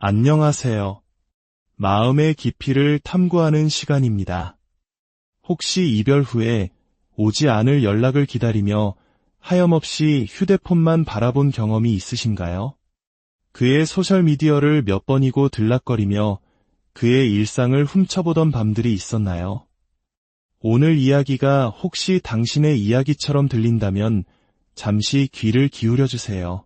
안녕하세요. 마음의 깊이를 탐구하는 시간입니다. 혹시 이별 후에 오지 않을 연락을 기다리며 하염없이 휴대폰만 바라본 경험이 있으신가요? 그의 소셜미디어를 몇 번이고 들락거리며 그의 일상을 훔쳐보던 밤들이 있었나요? 오늘 이야기가 혹시 당신의 이야기처럼 들린다면 잠시 귀를 기울여 주세요.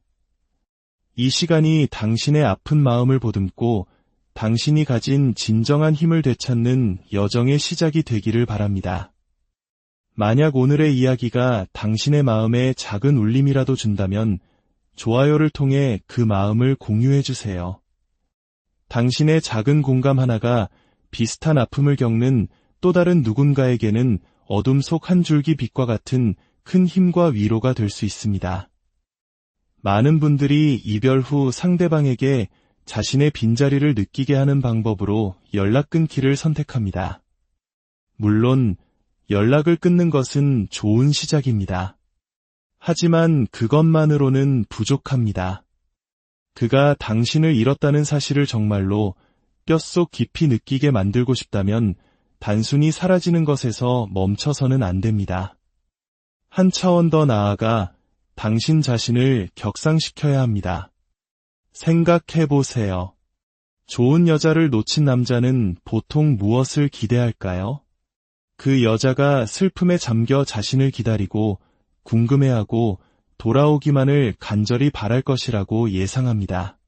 이 시간이 당신의 아픈 마음을 보듬고 당신이 가진 진정한 힘을 되찾는 여정의 시작이 되기를 바랍니다. 만약 오늘의 이야기가 당신의 마음에 작은 울림이라도 준다면 좋아요를 통해 그 마음을 공유해 주세요. 당신의 작은 공감 하나가 비슷한 아픔을 겪는 또 다른 누군가에게는 어둠 속 한 줄기 빛과 같은 큰 힘과 위로가 될 수 있습니다. 많은 분들이 이별 후 상대방에게 자신의 빈자리를 느끼게 하는 방법으로 연락 끊기를 선택합니다. 물론 연락을 끊는 것은 좋은 시작입니다. 하지만 그것만으로는 부족합니다. 그가 당신을 잃었다는 사실을 정말로 뼛속 깊이 느끼게 만들고 싶다면 단순히 사라지는 것에서 멈춰서는 안 됩니다. 한 차원 더 나아가 당신 자신을 격상시켜야 합니다. 생각해보세요. 좋은 여자를 놓친 남자는 보통 무엇을 기대할까요? 그 여자가 슬픔에 잠겨 자신을 기다리고 궁금해하고 돌아오기만을 간절히 바랄 것이라고 예상합니다.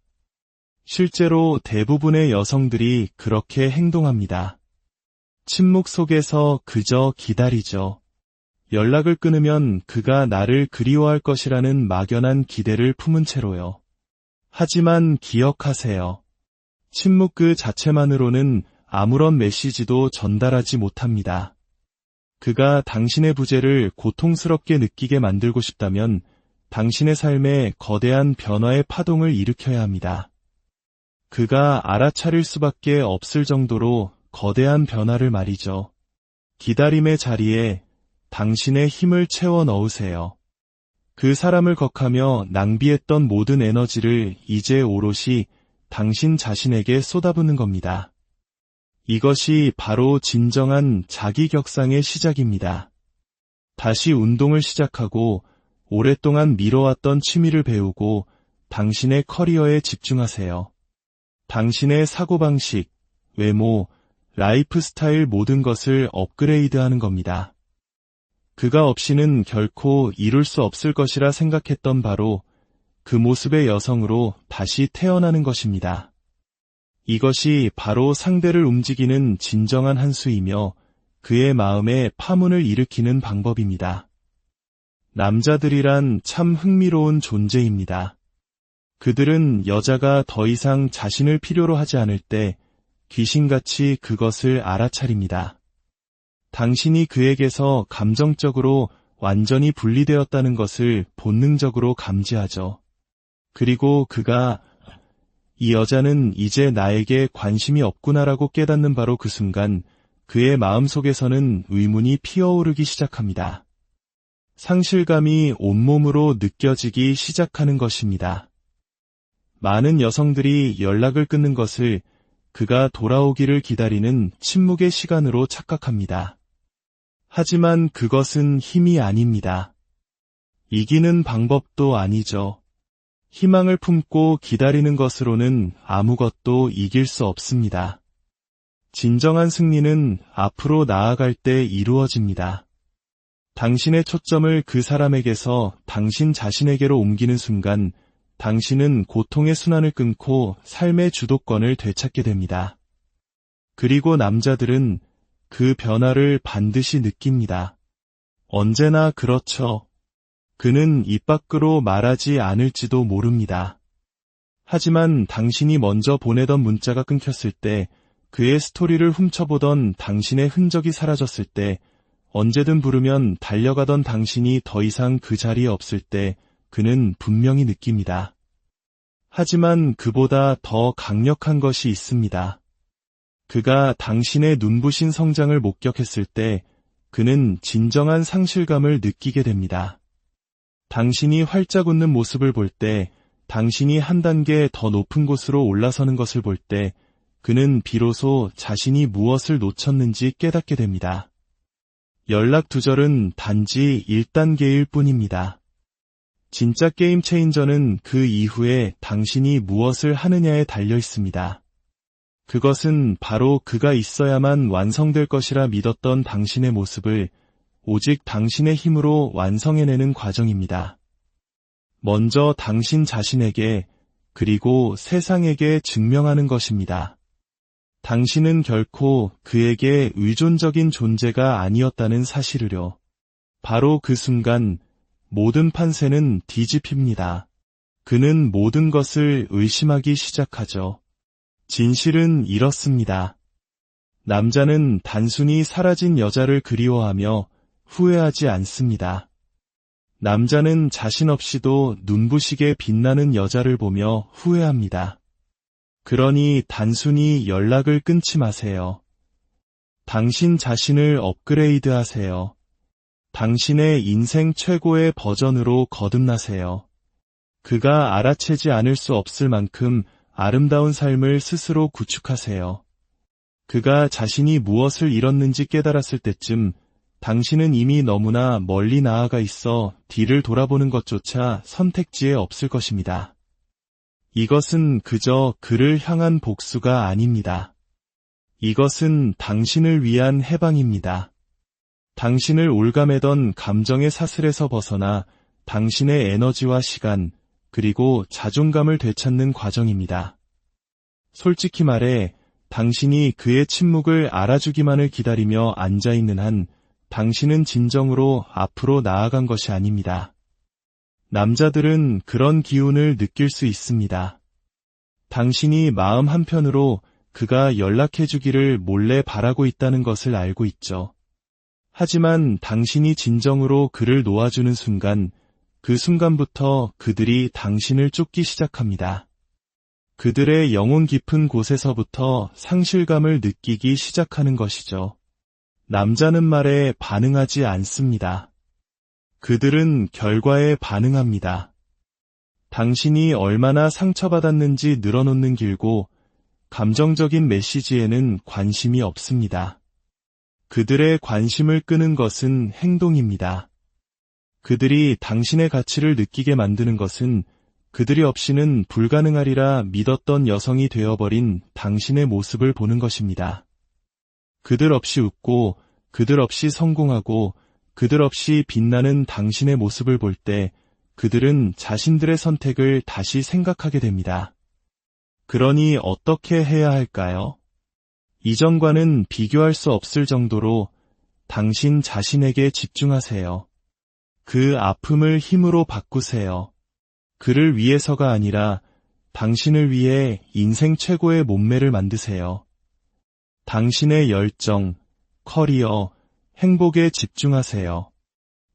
실제로 대부분의 여성들이 그렇게 행동합니다. 침묵 속에서 그저 기다리죠. 연락을 끊으면 그가 나를 그리워할 것이라는 막연한 기대를 품은 채로요. 하지만 기억하세요. 침묵 그 자체만으로는 아무런 메시지도 전달하지 못합니다. 그가 당신의 부재를 고통스럽게 느끼게 만들고 싶다면 당신의 삶에 거대한 변화의 파동을 일으켜야 합니다. 그가 알아차릴 수밖에 없을 정도로 거대한 변화를 말이죠. 기다림의 자리에 당신의 힘을 채워 넣으세요. 그 사람을 격하며 낭비했던 모든 에너지를 이제 오롯이 당신 자신에게 쏟아붓는 겁니다. 이것이 바로 진정한 자기 격상의 시작입니다. 다시 운동을 시작하고 오랫동안 미뤄왔던 취미를 배우고 당신의 커리어에 집중하세요. 당신의 사고방식, 외모, 라이프 스타일 모든 것을 업그레이드하는 겁니다. 그가 없이는 결코 이룰 수 없을 것이라 생각했던 바로 그 모습의 여성으로 다시 태어나는 것입니다. 이것이 바로 상대를 움직이는 진정한 한 수이며 그의 마음에 파문을 일으키는 방법입니다. 남자들이란 참 흥미로운 존재입니다. 그들은 여자가 더 이상 자신을 필요로 하지 않을 때 귀신같이 그것을 알아차립니다. 당신이 그에게서 감정적으로 완전히 분리되었다는 것을 본능적으로 감지하죠. 그리고 그가 이 여자는 이제 나에게 관심이 없구나라고 깨닫는 바로 그 순간 그의 마음속에서는 의문이 피어오르기 시작합니다. 상실감이 온몸으로 느껴지기 시작하는 것입니다. 많은 여성들이 연락을 끊는 것을 그가 돌아오기를 기다리는 침묵의 시간으로 착각합니다. 하지만 그것은 힘이 아닙니다. 이기는 방법도 아니죠. 희망을 품고 기다리는 것으로는 아무것도 이길 수 없습니다. 진정한 승리는 앞으로 나아갈 때 이루어집니다. 당신의 초점을 그 사람에게서 당신 자신에게로 옮기는 순간 당신은 고통의 순환을 끊고 삶의 주도권을 되찾게 됩니다. 그리고 남자들은 그 변화를 반드시 느낍니다. 언제나 그렇죠. 그는 입 밖으로 말하지 않을지도 모릅니다. 하지만 당신이 먼저 보내던 문자가 끊겼을 때, 그의 스토리를 훔쳐보던 당신의 흔적이 사라졌을 때, 언제든 부르면 달려가던 당신이 더 이상 그 자리에 없을 때 그는 분명히 느낍니다. 하지만 그보다 더 강력한 것이 있습니다. 그가 당신의 눈부신 성장을 목격했을 때 그는 진정한 상실감을 느끼게 됩니다. 당신이 활짝 웃는 모습을 볼 때 당신이 한 단계 더 높은 곳으로 올라서는 것을 볼 때 그는 비로소 자신이 무엇을 놓쳤는지 깨닫게 됩니다. 연락 두절은 단지 1단계일 뿐입니다. 진짜 게임 체인저는 그 이후에 당신이 무엇을 하느냐에 달려 있습니다. 그것은 바로 그가 있어야만 완성될 것이라 믿었던 당신의 모습을 오직 당신의 힘으로 완성해내는 과정입니다. 먼저 당신 자신에게 그리고 세상에게 증명하는 것입니다. 당신은 결코 그에게 의존적인 존재가 아니었다는 사실을요. 바로 그 순간 모든 판세는 뒤집힙니다. 그는 모든 것을 의심하기 시작하죠. 진실은 이렇습니다. 남자는 단순히 사라진 여자를 그리워하며 후회하지 않습니다. 남자는 자신 없이도 눈부시게 빛나는 여자를 보며 후회합니다. 그러니 단순히 연락을 끊지 마세요. 당신 자신을 업그레이드하세요. 당신의 인생 최고의 버전으로 거듭나세요. 그가 알아채지 않을 수 없을 만큼 아름다운 삶을 스스로 구축하세요. 그가 자신이 무엇을 잃었는지 깨달았을 때쯤 당신은 이미 너무나 멀리 나아가 있어 뒤를 돌아보는 것조차 선택지에 없을 것입니다. 이것은 그저 그를 향한 복수가 아닙니다. 이것은 당신을 위한 해방입니다. 당신을 올가매던 감정의 사슬에서 벗어나 당신의 에너지와 시간, 그리고 자존감을 되찾는 과정입니다. 솔직히 말해 당신이 그의 침묵을 알아주기만을 기다리며 앉아있는 한 당신은 진정으로 앞으로 나아간 것이 아닙니다. 남자들은 그런 기운을 느낄 수 있습니다. 당신이 마음 한편으로 그가 연락해주기를 몰래 바라고 있다는 것을 알고 있죠. 하지만 당신이 진정으로 그를 놓아주는 순간, 그 순간부터 그들이 당신을 쫓기 시작합니다. 그들의 영혼 깊은 곳에서부터 상실감을 느끼기 시작하는 것이죠. 남자는 말에 반응하지 않습니다. 그들은 결과에 반응합니다. 당신이 얼마나 상처받았는지 늘어놓는 길고 감정적인 메시지에는 관심이 없습니다. 그들의 관심을 끄는 것은 행동입니다. 그들이 당신의 가치를 느끼게 만드는 것은 그들이 없이는 불가능하리라 믿었던 여성이 되어버린 당신의 모습을 보는 것입니다. 그들 없이 웃고, 그들 없이 성공하고, 그들 없이 빛나는 당신의 모습을 볼 때 그들은 자신들의 선택을 다시 생각하게 됩니다. 그러니 어떻게 해야 할까요? 이전과는 비교할 수 없을 정도로 당신 자신에게 집중하세요. 그 아픔을 힘으로 바꾸세요. 그를 위해서가 아니라 당신을 위해 인생 최고의 몸매를 만드세요. 당신의 열정, 커리어, 행복에 집중하세요.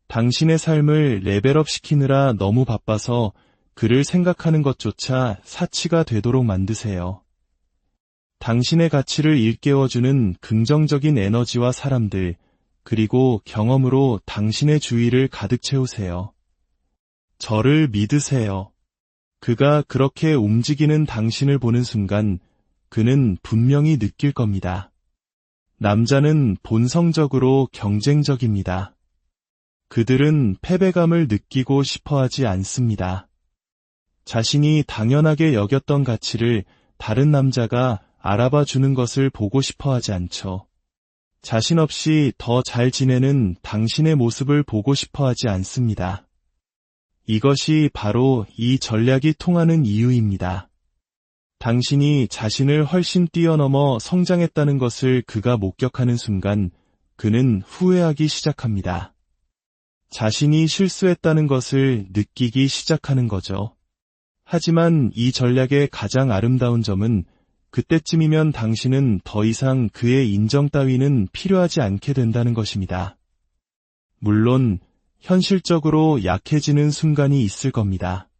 당신의 삶을 레벨업 시키느라 너무 바빠서 그를 생각하는 것조차 사치가 되도록 만드세요. 당신의 가치를 일깨워주는 긍정적인 에너지와 사람들, 그리고 경험으로 당신의 주위를 가득 채우세요. 저를 믿으세요. 그가 그렇게 움직이는 당신을 보는 순간 그는 분명히 느낄 겁니다. 남자는 본성적으로 경쟁적입니다. 그들은 패배감을 느끼고 싶어하지 않습니다. 자신이 당연하게 여겼던 가치를 다른 남자가 알아봐 주는 것을 보고 싶어하지 않죠. 자신 없이 더 잘 지내는 당신의 모습을 보고 싶어하지 않습니다. 이것이 바로 이 전략이 통하는 이유입니다. 당신이 자신을 훨씬 뛰어넘어 성장했다는 것을 그가 목격하는 순간 그는 후회하기 시작합니다. 자신이 실수했다는 것을 느끼기 시작하는 거죠. 하지만 이 전략의 가장 아름다운 점은 그때쯤이면 당신은 더 이상 그의 인정 따위는 필요하지 않게 된다는 것입니다. 물론 현실적으로 약해지는 순간이 있을 겁니다.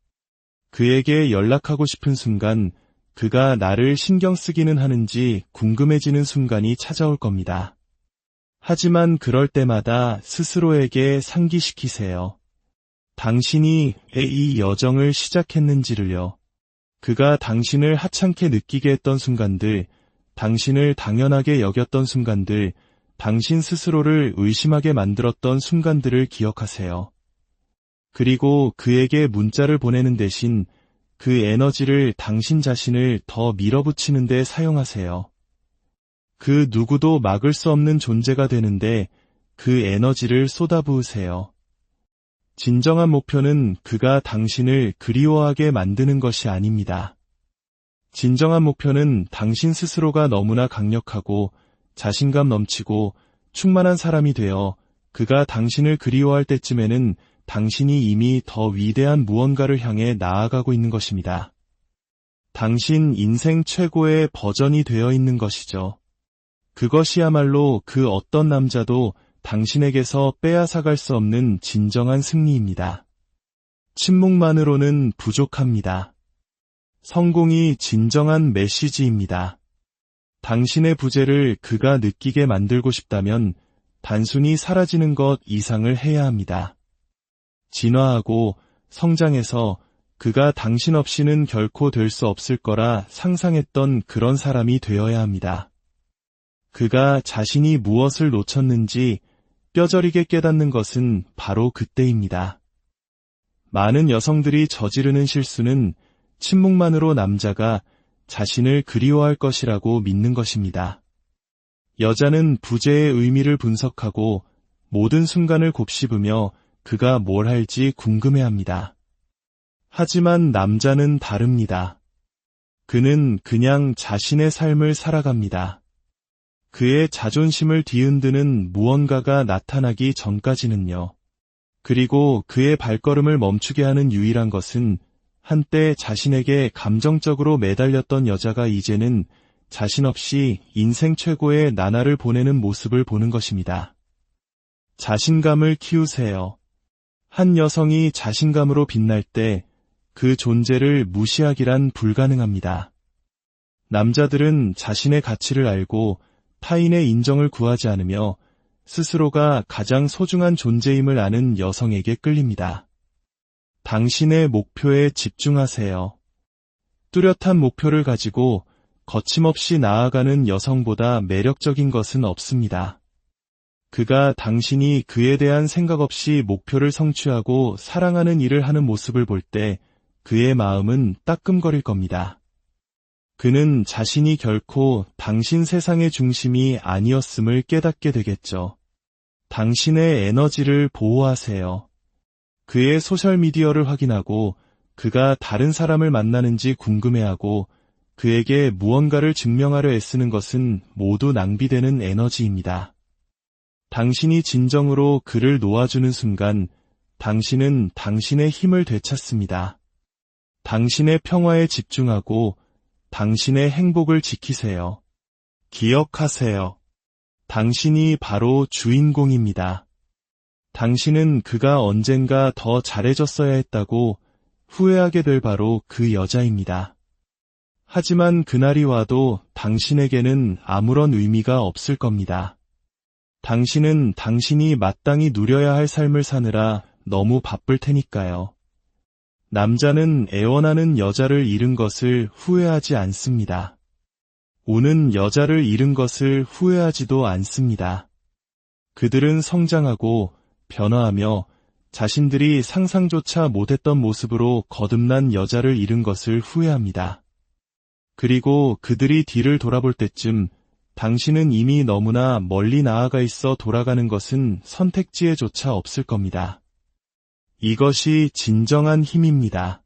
그에게 연락하고 싶은 순간 그가 나를 신경 쓰기는 하는지 궁금해지는 순간이 찾아올 겁니다. 하지만 그럴 때마다 스스로에게 상기시키세요. 당신이 왜 이 여정을 시작했는지를요. 그가 당신을 하찮게 느끼게 했던 순간들, 당신을 당연하게 여겼던 순간들, 당신 스스로를 의심하게 만들었던 순간들을 기억하세요. 그리고 그에게 문자를 보내는 대신 그 에너지를 당신 자신을 더 밀어붙이는 데 사용하세요. 그 누구도 막을 수 없는 존재가 되는데 그 에너지를 쏟아부으세요. 진정한 목표는 그가 당신을 그리워하게 만드는 것이 아닙니다. 진정한 목표는 당신 스스로가 너무나 강력하고 자신감 넘치고 충만한 사람이 되어 그가 당신을 그리워할 때쯤에는 당신이 이미 더 위대한 무언가를 향해 나아가고 있는 것입니다. 당신 인생 최고의 버전이 되어 있는 것이죠. 그것이야말로 그 어떤 남자도 당신에게서 빼앗아갈 수 없는 진정한 승리입니다. 침묵만으로는 부족합니다. 성공이 진정한 메시지입니다. 당신의 부재를 그가 느끼게 만들고 싶다면 단순히 사라지는 것 이상을 해야 합니다. 진화하고 성장해서 그가 당신 없이는 결코 될 수 없을 거라 상상했던 그런 사람이 되어야 합니다. 그가 자신이 무엇을 놓쳤는지 뼈저리게 깨닫는 것은 바로 그때입니다. 많은 여성들이 저지르는 실수는 침묵만으로 남자가 자신을 그리워할 것이라고 믿는 것입니다. 여자는 부재의 의미를 분석하고 모든 순간을 곱씹으며 그가 뭘 할지 궁금해합니다. 하지만 남자는 다릅니다. 그는 그냥 자신의 삶을 살아갑니다. 그의 자존심을 뒤흔드는 무언가가 나타나기 전까지는요. 그리고 그의 발걸음을 멈추게 하는 유일한 것은 한때 자신에게 감정적으로 매달렸던 여자가 이제는 자신 없이 인생 최고의 나날을 보내는 모습을 보는 것입니다. 자신감을 키우세요. 한 여성이 자신감으로 빛날 때 그 존재를 무시하기란 불가능합니다. 남자들은 자신의 가치를 알고 타인의 인정을 구하지 않으며 스스로가 가장 소중한 존재임을 아는 여성에게 끌립니다. 당신의 목표에 집중하세요. 뚜렷한 목표를 가지고 거침없이 나아가는 여성보다 매력적인 것은 없습니다. 그가 당신이 그에 대한 생각 없이 목표를 성취하고 사랑하는 일을 하는 모습을 볼 때 그의 마음은 따끔거릴 겁니다. 그는 자신이 결코 당신 세상의 중심이 아니었음을 깨닫게 되겠죠. 당신의 에너지를 보호하세요. 그의 소셜미디어를 확인하고 그가 다른 사람을 만나는지 궁금해하고 그에게 무언가를 증명하려 애쓰는 것은 모두 낭비되는 에너지입니다. 당신이 진정으로 그를 놓아주는 순간 당신은 당신의 힘을 되찾습니다. 당신의 평화에 집중하고 당신의 행복을 지키세요. 기억하세요. 당신이 바로 주인공입니다. 당신은 그가 언젠가 더 잘해줬어야 했다고 후회하게 될 바로 그 여자입니다. 하지만 그날이 와도 당신에게는 아무런 의미가 없을 겁니다. 당신은 당신이 마땅히 누려야 할 삶을 사느라 너무 바쁠 테니까요. 남자는 애원하는 여자를 잃은 것을 후회하지 않습니다. 우는 여자를 잃은 것을 후회하지도 않습니다. 그들은 성장하고 변화하며 자신들이 상상조차 못했던 모습으로 거듭난 여자를 잃은 것을 후회합니다. 그리고 그들이 뒤를 돌아볼 때쯤 당신은 이미 너무나 멀리 나아가 있어 돌아가는 것은 선택지에조차 없을 겁니다. 이것이 진정한 힘입니다.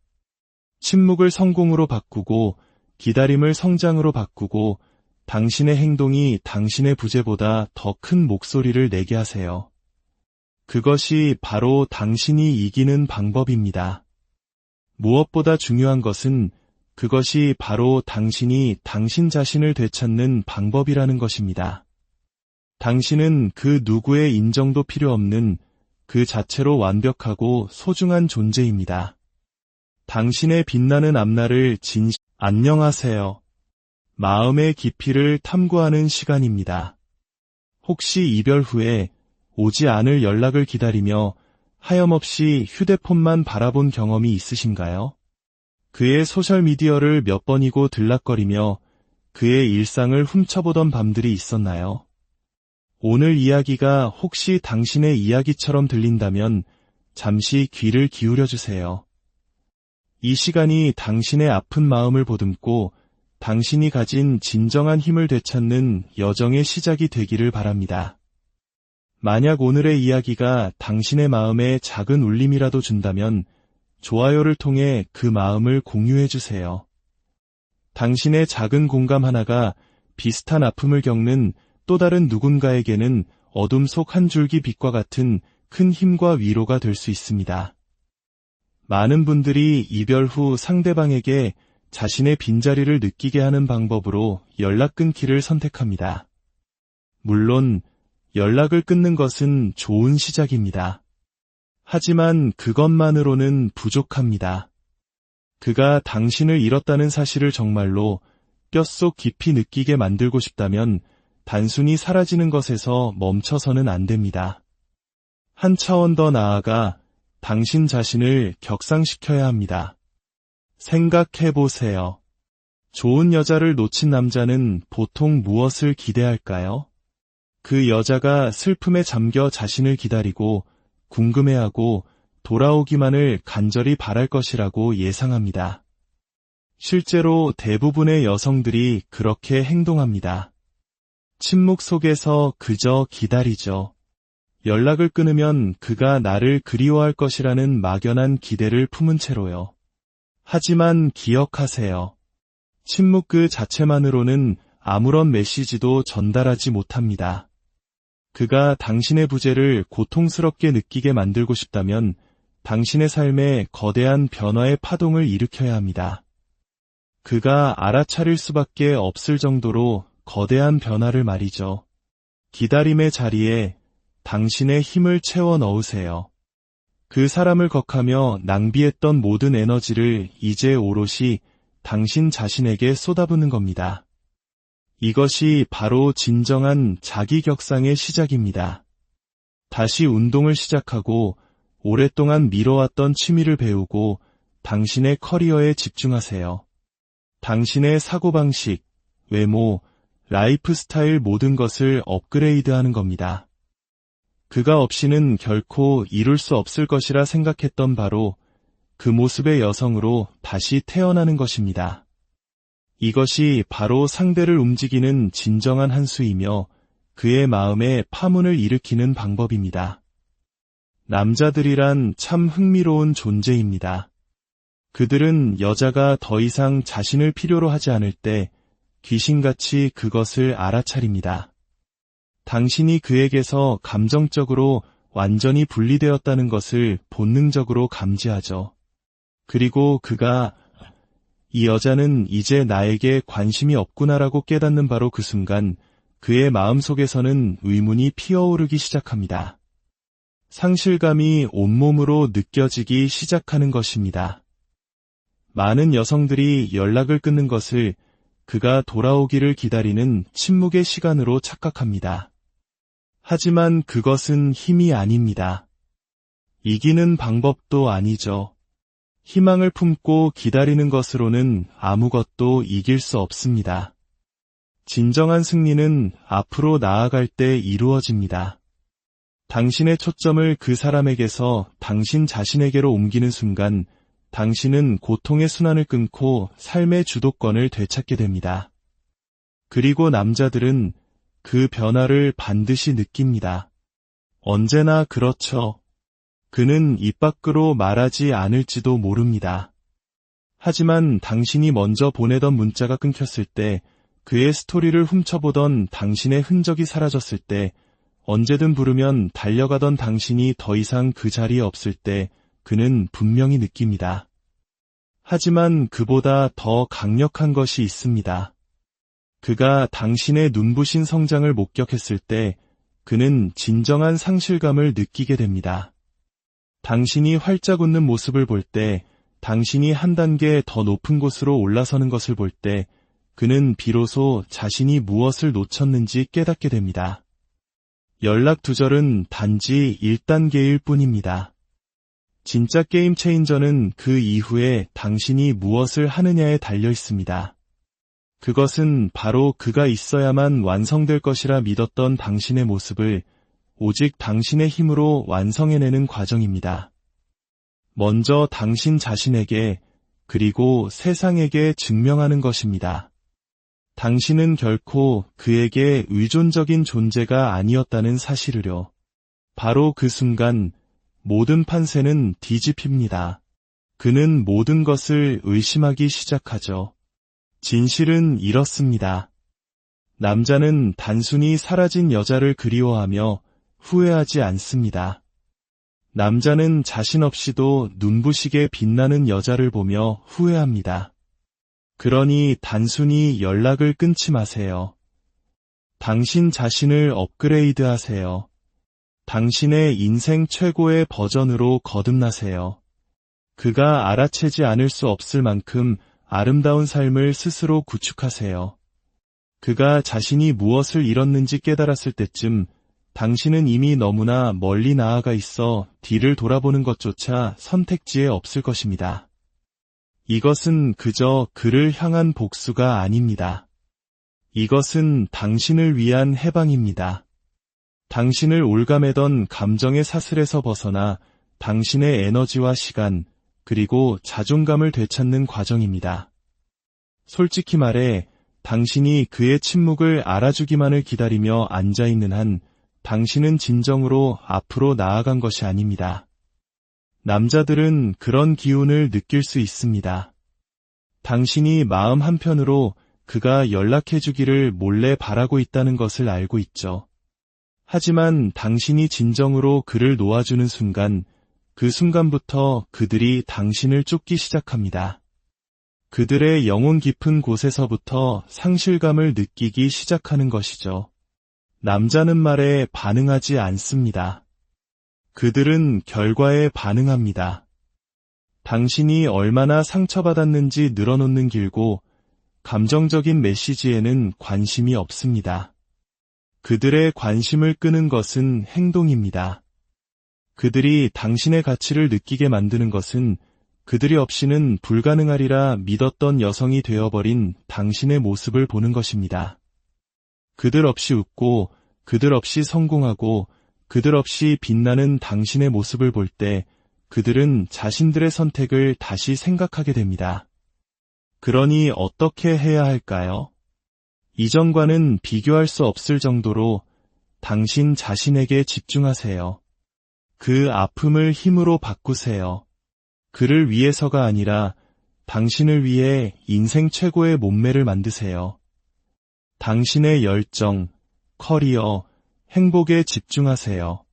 침묵을 성공으로 바꾸고 기다림을 성장으로 바꾸고 당신의 행동이 당신의 부재보다 더 큰 목소리를 내게 하세요. 그것이 바로 당신이 이기는 방법입니다. 무엇보다 중요한 것은 그것이 바로 당신이 당신 자신을 되찾는 방법이라는 것입니다. 당신은 그 누구의 인정도 필요 없는 그 자체로 완벽하고 소중한 존재입니다. 당신의 빛나는 앞날을 안녕하세요. 마음의 깊이를 탐구하는 시간입니다. 혹시 이별 후에 오지 않을 연락을 기다리며 하염없이 휴대폰만 바라본 경험이 있으신가요? 그의 소셜미디어를 몇 번이고 들락거리며 그의 일상을 훔쳐보던 밤들이 있었나요? 오늘 이야기가 혹시 당신의 이야기처럼 들린다면 잠시 귀를 기울여 주세요. 이 시간이 당신의 아픈 마음을 보듬고 당신이 가진 진정한 힘을 되찾는 여정의 시작이 되기를 바랍니다. 만약 오늘의 이야기가 당신의 마음에 작은 울림이라도 준다면 좋아요를 통해 그 마음을 공유해 주세요. 당신의 작은 공감 하나가 비슷한 아픔을 겪는 또 다른 누군가에게는 어둠 속 한 줄기 빛과 같은 큰 힘과 위로가 될 수 있습니다. 많은 분들이 이별 후 상대방에게 자신의 빈자리를 느끼게 하는 방법으로 연락 끊기를 선택합니다. 물론 연락을 끊는 것은 좋은 시작입니다. 하지만 그것만으로는 부족합니다. 그가 당신을 잃었다는 사실을 정말로 뼛속 깊이 느끼게 만들고 싶다면 단순히 사라지는 것에서 멈춰서는 안 됩니다. 한 차원 더 나아가 당신 자신을 격상시켜야 합니다. 생각해보세요. 좋은 여자를 놓친 남자는 보통 무엇을 기대할까요? 그 여자가 슬픔에 잠겨 자신을 기다리고 궁금해하고 돌아오기만을 간절히 바랄 것이라고 예상합니다. 실제로 대부분의 여성들이 그렇게 행동합니다. 침묵 속에서 그저 기다리죠. 연락을 끊으면 그가 나를 그리워할 것이라는 막연한 기대를 품은 채로요. 하지만 기억하세요. 침묵 그 자체만으로는 아무런 메시지도 전달하지 못합니다. 그가 당신의 부재를 고통스럽게 느끼게 만들고 싶다면 당신의 삶에 거대한 변화의 파동을 일으켜야 합니다. 그가 알아차릴 수밖에 없을 정도로 거대한 변화를 말이죠. 기다림의 자리에 당신의 힘을 채워 넣으세요. 그 사람을 격하며 낭비했던 모든 에너지를 이제 오롯이 당신 자신에게 쏟아붓는 겁니다. 이것이 바로 진정한 자기 격상의 시작입니다. 다시 운동을 시작하고 오랫동안 미뤄왔던 취미를 배우고 당신의 커리어에 집중하세요. 당신의 사고방식, 외모, 라이프 스타일 모든 것을 업그레이드하는 겁니다. 그가 없이는 결코 이룰 수 없을 것이라 생각했던 바로 그 모습의 여성으로 다시 태어나는 것입니다. 이것이 바로 상대를 움직이는 진정한 한 수이며 그의 마음에 파문을 일으키는 방법입니다. 남자들이란 참 흥미로운 존재입니다. 그들은 여자가 더 이상 자신을 필요로 하지 않을 때 귀신같이 그것을 알아차립니다. 당신이 그에게서 감정적으로 완전히 분리되었다는 것을 본능적으로 감지하죠. 그리고 그가 이 여자는 이제 나에게 관심이 없구나라고 깨닫는 바로 그 순간 그의 마음속에서는 의문이 피어오르기 시작합니다. 상실감이 온몸으로 느껴지기 시작하는 것입니다. 많은 여성들이 연락을 끊는 것을 그가 돌아오기를 기다리는 침묵의 시간으로 착각합니다. 하지만 그것은 힘이 아닙니다. 이기는 방법도 아니죠. 희망을 품고 기다리는 것으로는 아무것도 이길 수 없습니다. 진정한 승리는 앞으로 나아갈 때 이루어집니다. 당신의 초점을 그 사람에게서 당신 자신에게로 옮기는 순간 당신은 고통의 순환을 끊고 삶의 주도권을 되찾게 됩니다. 그리고 남자들은 그 변화를 반드시 느낍니다. 언제나 그렇죠. 그는 입 밖으로 말하지 않을지도 모릅니다. 하지만 당신이 먼저 보내던 문자가 끊겼을 때, 그의 스토리를 훔쳐보던 당신의 흔적이 사라졌을 때, 언제든 부르면 달려가던 당신이 더 이상 그 자리에 없을 때 그는 분명히 느낍니다. 하지만 그보다 더 강력한 것이 있습니다. 그가 당신의 눈부신 성장을 목격했을 때 그는 진정한 상실감을 느끼게 됩니다. 당신이 활짝 웃는 모습을 볼 때, 당신이 한 단계 더 높은 곳으로 올라서는 것을 볼 때 그는 비로소 자신이 무엇을 놓쳤는지 깨닫게 됩니다. 연락 두절은 단지 1단계일 뿐입니다. 진짜 게임 체인저는 그 이후에 당신이 무엇을 하느냐에 달려 있습니다. 그것은 바로 그가 있어야만 완성될 것이라 믿었던 당신의 모습을 오직 당신의 힘으로 완성해내는 과정입니다. 먼저 당신 자신에게 그리고 세상에게 증명하는 것입니다. 당신은 결코 그에게 의존적인 존재가 아니었다는 사실을요. 바로 그 순간 모든 판세는 뒤집힙니다. 그는 모든 것을 의심하기 시작하죠. 진실은 이렇습니다. 남자는 단순히 사라진 여자를 그리워하며 후회하지 않습니다. 남자는 자신 없이도 눈부시게 빛나는 여자를 보며 후회합니다. 그러니 단순히 연락을 끊지 마세요. 당신 자신을 업그레이드하세요. 당신의 인생 최고의 버전으로 거듭나세요. 그가 알아채지 않을 수 없을 만큼 아름다운 삶을 스스로 구축하세요. 그가 자신이 무엇을 잃었는지 깨달았을 때쯤 당신은 이미 너무나 멀리 나아가 있어 뒤를 돌아보는 것조차 선택지에 없을 것입니다. 이것은 그저 그를 향한 복수가 아닙니다. 이것은 당신을 위한 해방입니다. 당신을 올가매던 감정의 사슬에서 벗어나 당신의 에너지와 시간, 그리고 자존감을 되찾는 과정입니다. 솔직히 말해 당신이 그의 침묵을 알아주기만을 기다리며 앉아있는 한 당신은 진정으로 앞으로 나아간 것이 아닙니다. 남자들은 그런 기운을 느낄 수 있습니다. 당신이 마음 한편으로 그가 연락해주기를 몰래 바라고 있다는 것을 알고 있죠. 하지만 당신이 진정으로 그를 놓아주는 순간, 그 순간부터 그들이 당신을 쫓기 시작합니다. 그들의 영혼 깊은 곳에서부터 상실감을 느끼기 시작하는 것이죠. 남자는 말에 반응하지 않습니다. 그들은 결과에 반응합니다. 당신이 얼마나 상처받았는지 늘어놓는 길고 감정적인 메시지에는 관심이 없습니다. 그들의 관심을 끄는 것은 행동입니다. 그들이 당신의 가치를 느끼게 만드는 것은 그들이 없이는 불가능하리라 믿었던 여성이 되어버린 당신의 모습을 보는 것입니다. 그들 없이 웃고, 그들 없이 성공하고, 그들 없이 빛나는 당신의 모습을 볼 때 그들은 자신들의 선택을 다시 생각하게 됩니다. 그러니 어떻게 해야 할까요? 이전과는 비교할 수 없을 정도로 당신 자신에게 집중하세요. 그 아픔을 힘으로 바꾸세요. 그를 위해서가 아니라 당신을 위해 인생 최고의 몸매를 만드세요. 당신의 열정, 커리어, 행복에 집중하세요.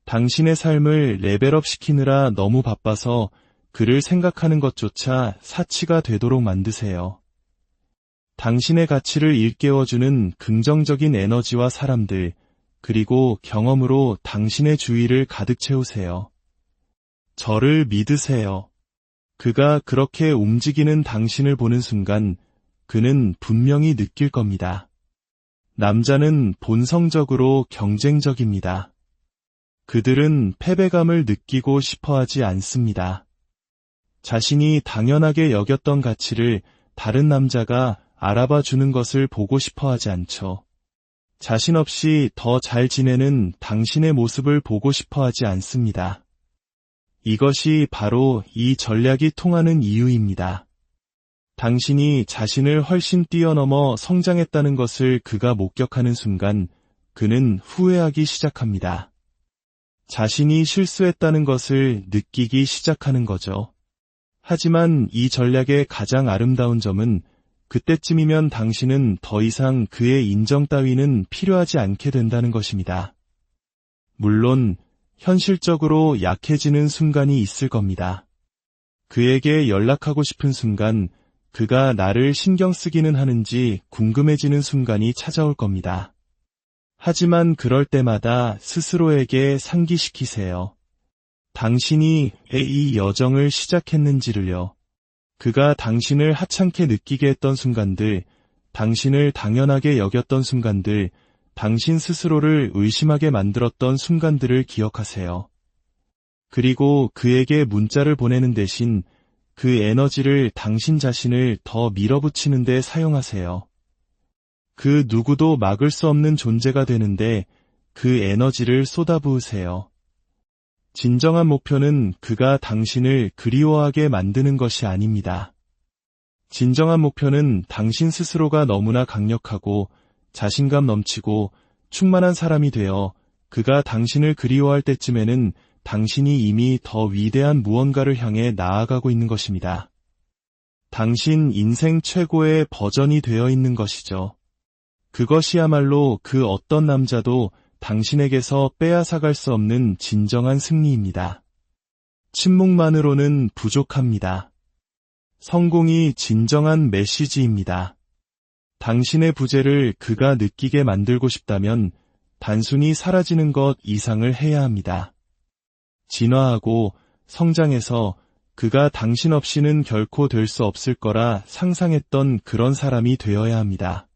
당신의 삶을 레벨업 시키느라 너무 바빠서 그를 생각하는 것조차 사치가 되도록 만드세요. 당신의 가치를 일깨워주는 긍정적인 에너지와 사람들, 그리고 경험으로 당신의 주위를 가득 채우세요. 저를 믿으세요. 그가 그렇게 움직이는 당신을 보는 순간 그는 분명히 느낄 겁니다. 남자는 본성적으로 경쟁적입니다. 그들은 패배감을 느끼고 싶어 하지 않습니다. 자신이 당연하게 여겼던 가치를 다른 남자가 알아봐 주는 것을 보고 싶어 하지 않죠. 자신 없이 더 잘 지내는 당신의 모습을 보고 싶어 하지 않습니다. 이것이 바로 이 전략이 통하는 이유입니다. 당신이 자신을 훨씬 뛰어넘어 성장했다는 것을 그가 목격하는 순간 그는 후회하기 시작합니다. 자신이 실수했다는 것을 느끼기 시작하는 거죠. 하지만 이 전략의 가장 아름다운 점은 그때쯤이면 당신은 더 이상 그의 인정 따위는 필요하지 않게 된다는 것입니다. 물론 현실적으로 약해지는 순간이 있을 겁니다. 그에게 연락하고 싶은 순간 그가 나를 신경 쓰기는 하는지 궁금해지는 순간이 찾아올 겁니다. 하지만 그럴 때마다 스스로에게 상기시키세요. 당신이 왜 이 여정을 시작했는지를요. 그가 당신을 하찮게 느끼게 했던 순간들, 당신을 당연하게 여겼던 순간들, 당신 스스로를 의심하게 만들었던 순간들을 기억하세요. 그리고 그에게 문자를 보내는 대신 그 에너지를 당신 자신을 더 밀어붙이는 데 사용하세요. 그 누구도 막을 수 없는 존재가 되는데 그 에너지를 쏟아부으세요. 진정한 목표는 그가 당신을 그리워하게 만드는 것이 아닙니다. 진정한 목표는 당신 스스로가 너무나 강력하고 자신감 넘치고 충만한 사람이 되어 그가 당신을 그리워할 때쯤에는 당신이 이미 더 위대한 무언가를 향해 나아가고 있는 것입니다. 당신 인생 최고의 버전이 되어 있는 것이죠. 그것이야말로 그 어떤 남자도 당신에게서 빼앗아갈 수 없는 진정한 승리입니다. 침묵만으로는 부족합니다. 성공이 진정한 메시지입니다. 당신의 부재를 그가 느끼게 만들고 싶다면 단순히 사라지는 것 이상을 해야 합니다. 진화하고 성장해서 그가 당신 없이는 결코 될 수 없을 거라 상상했던 그런 사람이 되어야 합니다.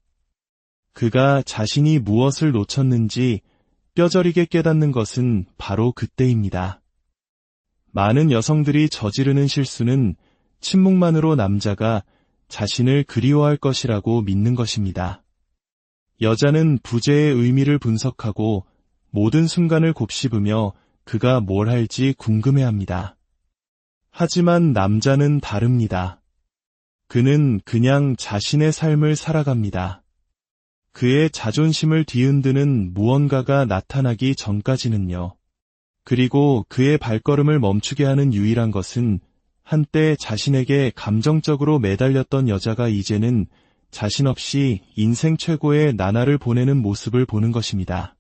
그가 자신이 무엇을 놓쳤는지 뼈저리게 깨닫는 것은 바로 그때입니다. 많은 여성들이 저지르는 실수는 침묵만으로 남자가 자신을 그리워할 것이라고 믿는 것입니다. 여자는 부재의 의미를 분석하고 모든 순간을 곱씹으며 그가 뭘 할지 궁금해합니다. 하지만 남자는 다릅니다. 그는 그냥 자신의 삶을 살아갑니다. 그의 자존심을 뒤흔드는 무언가가 나타나기 전까지는요. 그리고 그의 발걸음을 멈추게 하는 유일한 것은 한때 자신에게 감정적으로 매달렸던 여자가 이제는 자신 없이 인생 최고의 나날을 보내는 모습을 보는 것입니다.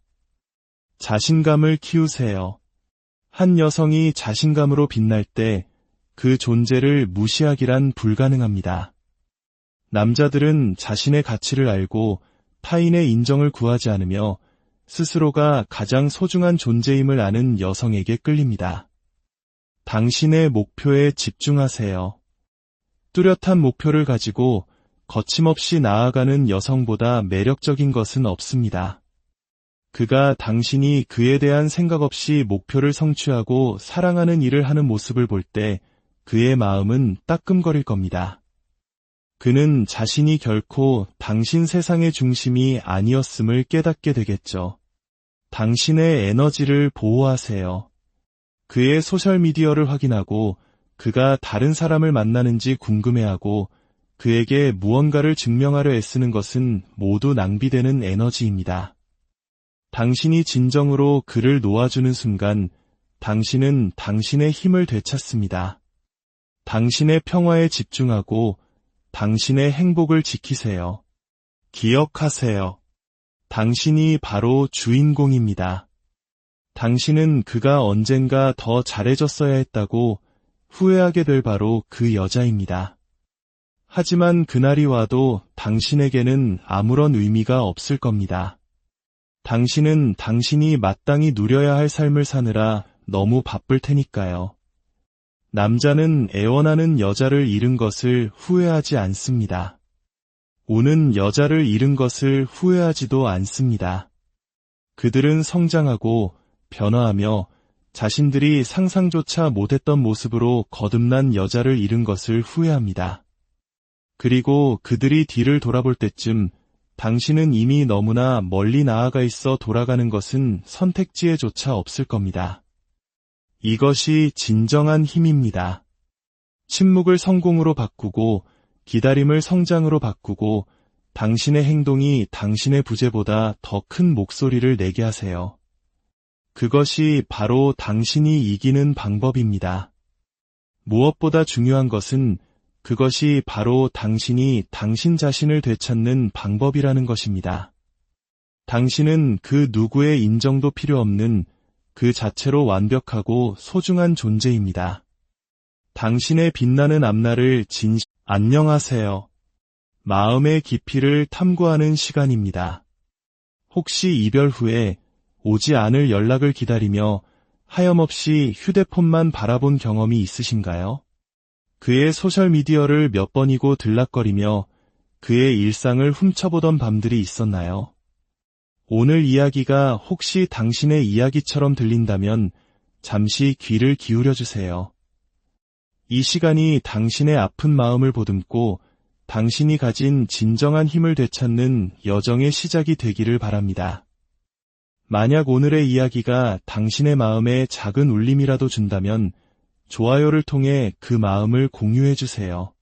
자신감을 키우세요. 한 여성이 자신감으로 빛날 때 그 존재를 무시하기란 불가능합니다. 남자들은 자신의 가치를 알고 타인의 인정을 구하지 않으며 스스로가 가장 소중한 존재임을 아는 여성에게 끌립니다. 당신의 목표에 집중하세요. 뚜렷한 목표를 가지고 거침없이 나아가는 여성보다 매력적인 것은 없습니다. 그가 당신이 그에 대한 생각 없이 목표를 성취하고 사랑하는 일을 하는 모습을 볼 때 그의 마음은 따끔거릴 겁니다. 그는 자신이 결코 당신 세상의 중심이 아니었음을 깨닫게 되겠죠. 당신의 에너지를 보호하세요. 그의 소셜미디어를 확인하고 그가 다른 사람을 만나는지 궁금해하고 그에게 무언가를 증명하려 애쓰는 것은 모두 낭비되는 에너지입니다. 당신이 진정으로 그를 놓아주는 순간 당신은 당신의 힘을 되찾습니다. 당신의 평화에 집중하고 당신의 행복을 지키세요. 기억하세요. 당신이 바로 주인공입니다. 당신은 그가 언젠가 더 잘해줬어야 했다고 후회하게 될 바로 그 여자입니다. 하지만 그날이 와도 당신에게는 아무런 의미가 없을 겁니다. 당신은 당신이 마땅히 누려야 할 삶을 사느라 너무 바쁠 테니까요. 남자는 애원하는 여자를 잃은 것을 후회하지 않습니다. 우는 여자를 잃은 것을 후회하지도 않습니다. 그들은 성장하고 변화하며 자신들이 상상조차 못했던 모습으로 거듭난 여자를 잃은 것을 후회합니다. 그리고 그들이 뒤를 돌아볼 때쯤 당신은 이미 너무나 멀리 나아가 있어 돌아가는 것은 선택지에조차 없을 겁니다. 이것이 진정한 힘입니다. 침묵을 성공으로 바꾸고 기다림을 성장으로 바꾸고 당신의 행동이 당신의 부재보다 더 큰 목소리를 내게 하세요. 그것이 바로 당신이 이기는 방법입니다. 무엇보다 중요한 것은 그것이 바로 당신이 당신 자신을 되찾는 방법이라는 것입니다. 당신은 그 누구의 인정도 필요 없는 그 자체로 완벽하고 소중한 존재입니다. 당신의 빛나는 앞날을 안녕하세요. 마음의 깊이를 탐구하는 시간입니다. 혹시 이별 후에 오지 않을 연락을 기다리며 하염없이 휴대폰만 바라본 경험이 있으신가요? 그의 소셜미디어를 몇 번이고 들락거리며 그의 일상을 훔쳐보던 밤들이 있었나요? 오늘 이야기가 혹시 당신의 이야기처럼 들린다면 잠시 귀를 기울여 주세요. 이 시간이 당신의 아픈 마음을 보듬고 당신이 가진 진정한 힘을 되찾는 여정의 시작이 되기를 바랍니다. 만약 오늘의 이야기가 당신의 마음에 작은 울림이라도 준다면 좋아요를 통해 그 마음을 공유해 주세요.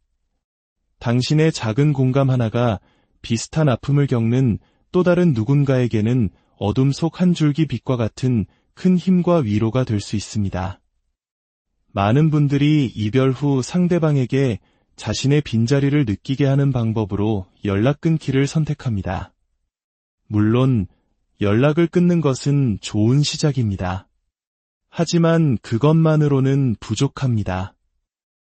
당신의 작은 공감 하나가 비슷한 아픔을 겪는 또 다른 누군가에게는 어둠 속 한 줄기 빛과 같은 큰 힘과 위로가 될 수 있습니다. 많은 분들이 이별 후 상대방에게 자신의 빈자리를 느끼게 하는 방법으로 연락 끊기를 선택합니다. 물론 연락을 끊는 것은 좋은 시작입니다. 하지만 그것만으로는 부족합니다.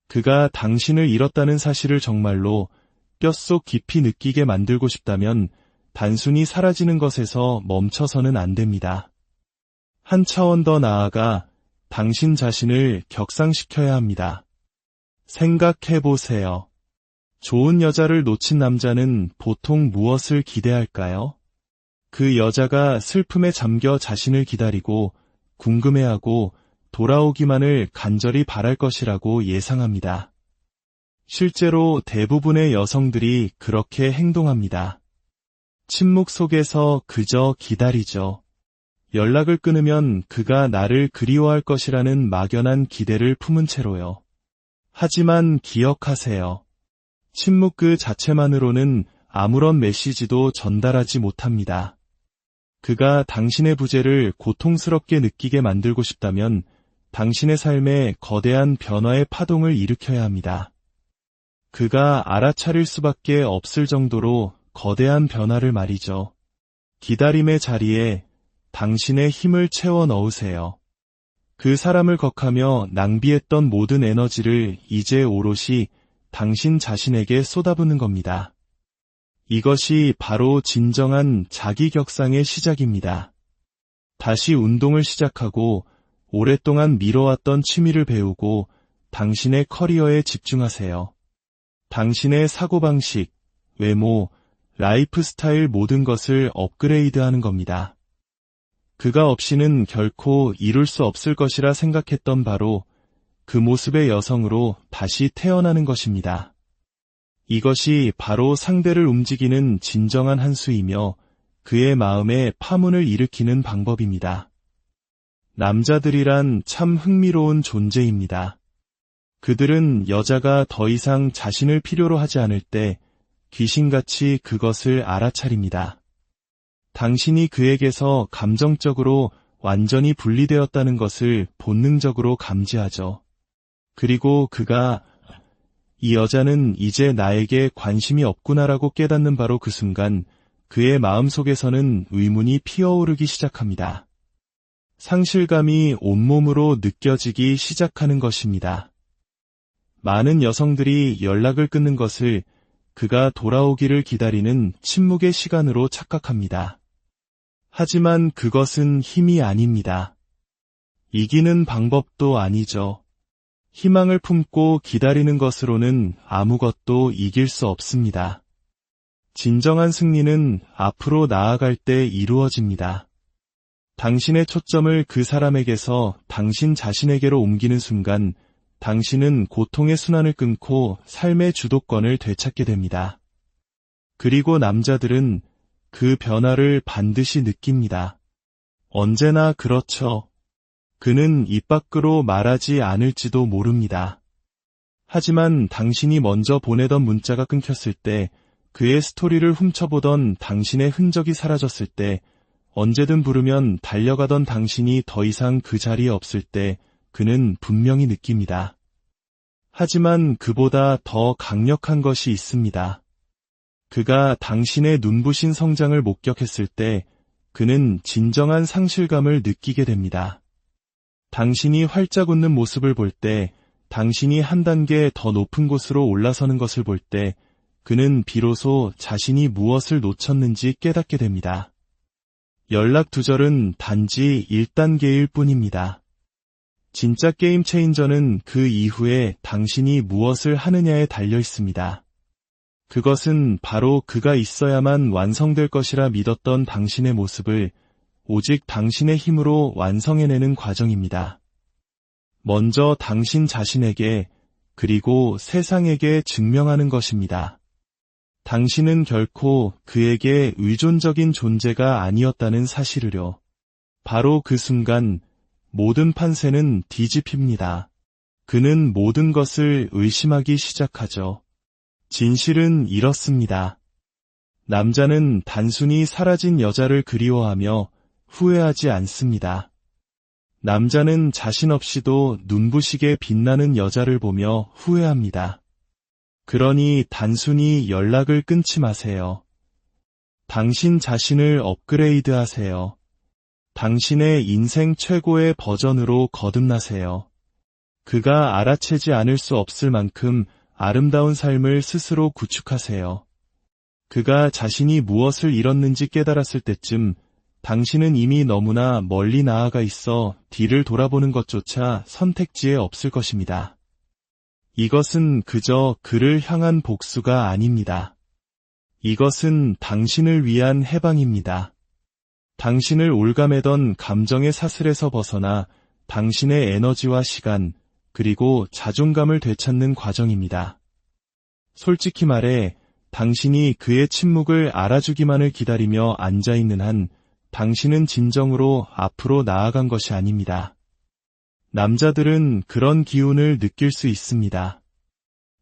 그가 당신을 잃었다는 사실을 정말로 뼛속 깊이 느끼게 만들고 싶다면 단순히 사라지는 것에서 멈춰서는 안 됩니다. 한 차원 더 나아가 당신 자신을 격상시켜야 합니다. 생각해보세요. 좋은 여자를 놓친 남자는 보통 무엇을 기대할까요? 그 여자가 슬픔에 잠겨 자신을 기다리고 궁금해하고 돌아오기만을 간절히 바랄 것이라고 예상합니다. 실제로 대부분의 여성들이 그렇게 행동합니다. 침묵 속에서 그저 기다리죠. 연락을 끊으면 그가 나를 그리워할 것이라는 막연한 기대를 품은 채로요. 하지만 기억하세요. 침묵 그 자체만으로는 아무런 메시지도 전달하지 못합니다. 그가 당신의 부재를 고통스럽게 느끼게 만들고 싶다면 당신의 삶에 거대한 변화의 파동을 일으켜야 합니다. 그가 알아차릴 수밖에 없을 정도로 거대한 변화를 말이죠. 기다림의 자리에 당신의 힘을 채워 넣으세요. 그 사람을 격하며 낭비했던 모든 에너지를 이제 오롯이 당신 자신에게 쏟아붓는 겁니다. 이것이 바로 진정한 자기 격상의 시작입니다. 다시 운동을 시작하고 오랫동안 미뤄왔던 취미를 배우고 당신의 커리어에 집중하세요. 당신의 사고방식, 외모, 라이프 스타일 모든 것을 업그레이드하는 겁니다. 그가 없이는 결코 이룰 수 없을 것이라 생각했던 바로 그 모습의 여성으로 다시 태어나는 것입니다. 이것이 바로 상대를 움직이는 진정한 한 수이며 그의 마음에 파문을 일으키는 방법입니다. 남자들이란 참 흥미로운 존재입니다. 그들은 여자가 더 이상 자신을 필요로 하지 않을 때 귀신같이 그것을 알아차립니다. 당신이 그에게서 감정적으로 완전히 분리되었다는 것을 본능적으로 감지하죠. 그리고 그가 이 여자는 이제 나에게 관심이 없구나라고 깨닫는 바로 그 순간 그의 마음속에서는 의문이 피어오르기 시작합니다. 상실감이 온몸으로 느껴지기 시작하는 것입니다. 많은 여성들이 연락을 끊는 것을 그가 돌아오기를 기다리는 침묵의 시간으로 착각합니다. 하지만 그것은 힘이 아닙니다. 이기는 방법도 아니죠. 희망을 품고 기다리는 것으로는 아무것도 이길 수 없습니다. 진정한 승리는 앞으로 나아갈 때 이루어집니다. 당신의 초점을 그 사람에게서 당신 자신에게로 옮기는 순간 당신은 고통의 순환을 끊고 삶의 주도권을 되찾게 됩니다. 그리고 남자들은 그 변화를 반드시 느낍니다. 언제나 그렇죠. 그는 입 밖으로 말하지 않을지도 모릅니다. 하지만 당신이 먼저 보내던 문자가 끊겼을 때, 그의 스토리를 훔쳐보던 당신의 흔적이 사라졌을 때, 언제든 부르면 달려가던 당신이 더 이상 그 자리에 없을 때 그는 분명히 느낍니다. 하지만 그보다 더 강력한 것이 있습니다. 그가 당신의 눈부신 성장을 목격했을 때 그는 진정한 상실감을 느끼게 됩니다. 당신이 활짝 웃는 모습을 볼 때, 당신이 한 단계 더 높은 곳으로 올라서는 것을 볼 때 그는 비로소 자신이 무엇을 놓쳤는지 깨닫게 됩니다. 연락 두절은 단지 1단계일 뿐입니다. 진짜 게임 체인저는 그 이후에 당신이 무엇을 하느냐에 달려 있습니다. 그것은 바로 그가 있어야만 완성될 것이라 믿었던 당신의 모습을 오직 당신의 힘으로 완성해내는 과정입니다. 먼저 당신 자신에게 그리고 세상에게 증명하는 것입니다. 당신은 결코 그에게 의존적인 존재가 아니었다는 사실을요. 바로 그 순간 모든 판세는 뒤집힙니다. 그는 모든 것을 의심하기 시작하죠. 진실은 이렇습니다. 남자는 단순히 사라진 여자를 그리워하며 후회하지 않습니다. 남자는 자신 없이도 눈부시게 빛나는 여자를 보며 후회합니다. 그러니 단순히 연락을 끊지 마세요. 당신 자신을 업그레이드하세요. 당신의 인생 최고의 버전으로 거듭나세요. 그가 알아채지 않을 수 없을 만큼 아름다운 삶을 스스로 구축하세요. 그가 자신이 무엇을 잃었는지 깨달았을 때쯤 당신은 이미 너무나 멀리 나아가 있어 뒤를 돌아보는 것조차 선택지에 없을 것입니다. 이것은 그저 그를 향한 복수가 아닙니다. 이것은 당신을 위한 해방입니다. 당신을 올가매던 감정의 사슬에서 벗어나 당신의 에너지와 시간, 그리고 자존감을 되찾는 과정입니다. 솔직히 말해 당신이 그의 침묵을 알아주기만을 기다리며 앉아있는 한 당신은 진정으로 앞으로 나아간 것이 아닙니다. 남자들은 그런 기운을 느낄 수 있습니다.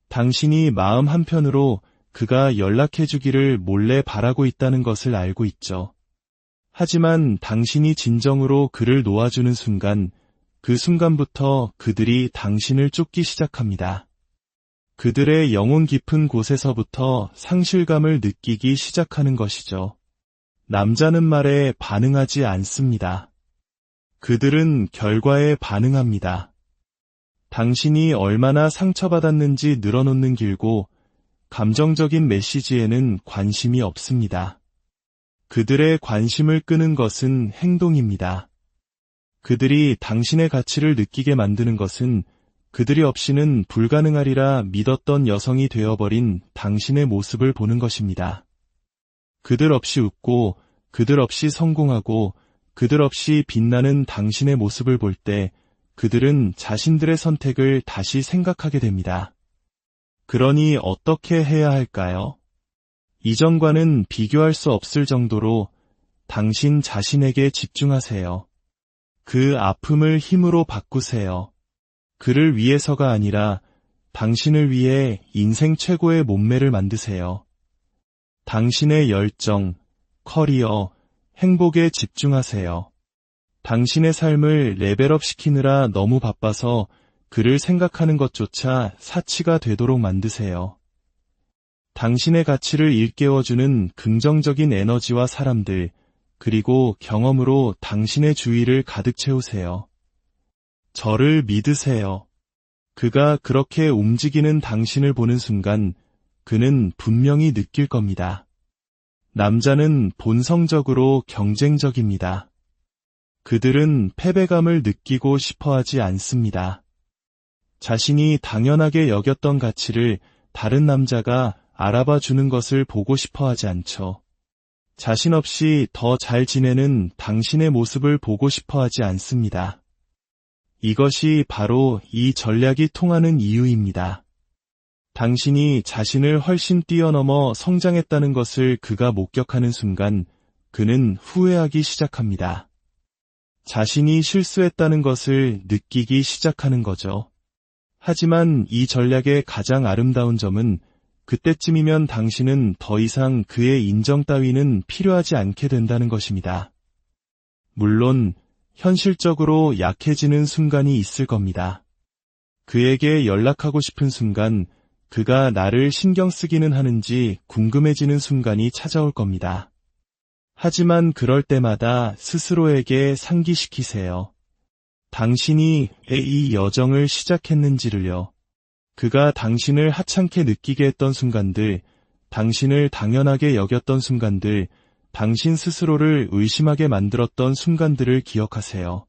당신이 마음 한편으로 그가 연락해주기를 몰래 바라고 있다는 것을 알고 있죠. 하지만 당신이 진정으로 그를 놓아주는 순간, 그 순간부터 그들이 당신을 쫓기 시작합니다. 그들의 영혼 깊은 곳에서부터 상실감을 느끼기 시작하는 것이죠. 남자는 말에 반응하지 않습니다. 그들은 결과에 반응합니다. 당신이 얼마나 상처받았는지 늘어놓는 길고 감정적인 메시지에는 관심이 없습니다. 그들의 관심을 끄는 것은 행동입니다. 그들이 당신의 가치를 느끼게 만드는 것은 그들이 없이는 불가능하리라 믿었던 여성이 되어버린 당신의 모습을 보는 것입니다. 그들 없이 웃고, 그들 없이 성공하고, 그들 없이 빛나는 당신의 모습을 볼 때 그들은 자신들의 선택을 다시 생각하게 됩니다. 그러니 어떻게 해야 할까요? 이전과는 비교할 수 없을 정도로 당신 자신에게 집중하세요. 그 아픔을 힘으로 바꾸세요. 그를 위해서가 아니라 당신을 위해 인생 최고의 몸매를 만드세요. 당신의 열정, 커리어, 행복에 집중하세요. 당신의 삶을 레벨업 시키느라 너무 바빠서 그를 생각하는 것조차 사치가 되도록 만드세요. 당신의 가치를 일깨워주는 긍정적인 에너지와 사람들, 그리고 경험으로 당신의 주위를 가득 채우세요. 저를 믿으세요. 그가 그렇게 움직이는 당신을 보는 순간 그는 분명히 느낄 겁니다. 남자는 본성적으로 경쟁적입니다. 그들은 패배감을 느끼고 싶어하지 않습니다. 자신이 당연하게 여겼던 가치를 다른 남자가 알아봐 주는 것을 보고 싶어하지 않죠. 자신 없이 더 잘 지내는 당신의 모습을 보고 싶어하지 않습니다. 이것이 바로 이 전략이 통하는 이유입니다. 당신이 자신을 훨씬 뛰어넘어 성장했다는 것을 그가 목격하는 순간 그는 후회하기 시작합니다. 자신이 실수했다는 것을 느끼기 시작하는 거죠. 하지만 이 전략의 가장 아름다운 점은 그때쯤이면 당신은 더 이상 그의 인정 따위는 필요하지 않게 된다는 것입니다. 물론 현실적으로 약해지는 순간이 있을 겁니다. 그에게 연락하고 싶은 순간 그가 나를 신경 쓰기는 하는지 궁금해지는 순간이 찾아올 겁니다. 하지만 그럴 때마다 스스로에게 상기시키세요. 당신이 왜 이 여정을 시작했는지를요. 그가 당신을 하찮게 느끼게 했던 순간들, 당신을 당연하게 여겼던 순간들, 당신 스스로를 의심하게 만들었던 순간들을 기억하세요.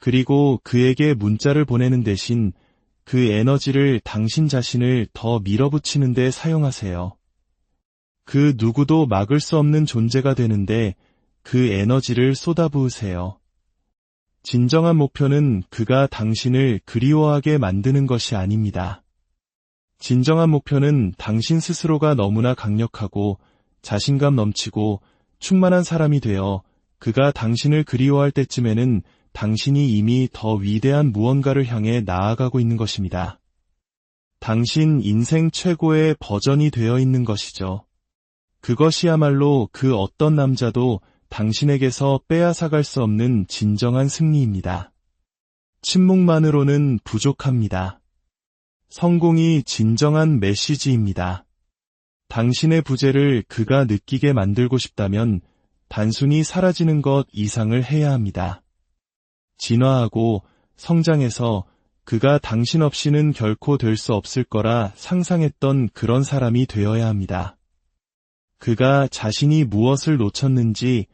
그리고 그에게 문자를 보내는 대신 그 에너지를 당신 자신을 더 밀어붙이는 데 사용하세요. 그 누구도 막을 수 없는 존재가 되는데 그 에너지를 쏟아부으세요. 진정한 목표는 그가 당신을 그리워하게 만드는 것이 아닙니다. 진정한 목표는 당신 스스로가 너무나 강력하고 자신감 넘치고 충만한 사람이 되어 그가 당신을 그리워할 때쯤에는 당신이 이미 더 위대한 무언가를 향해 나아가고 있는 것입니다. 당신 인생 최고의 버전이 되어 있는 것이죠. 그것이야말로 그 어떤 남자도 당신에게서 빼앗아갈 수 없는 진정한 승리입니다. 침묵만으로는 부족합니다. 성공이 진정한 메시지입니다. 당신의 부재를 그가 느끼게 만들고 싶다면 단순히 사라지는 것 이상을 해야 합니다. 진화하고 성장해서 그가 당신 없이는 결코 될 수 없을 거라 상상했던 그런 사람이 되어야 합니다. 그가 자신이 무엇을 놓쳤는지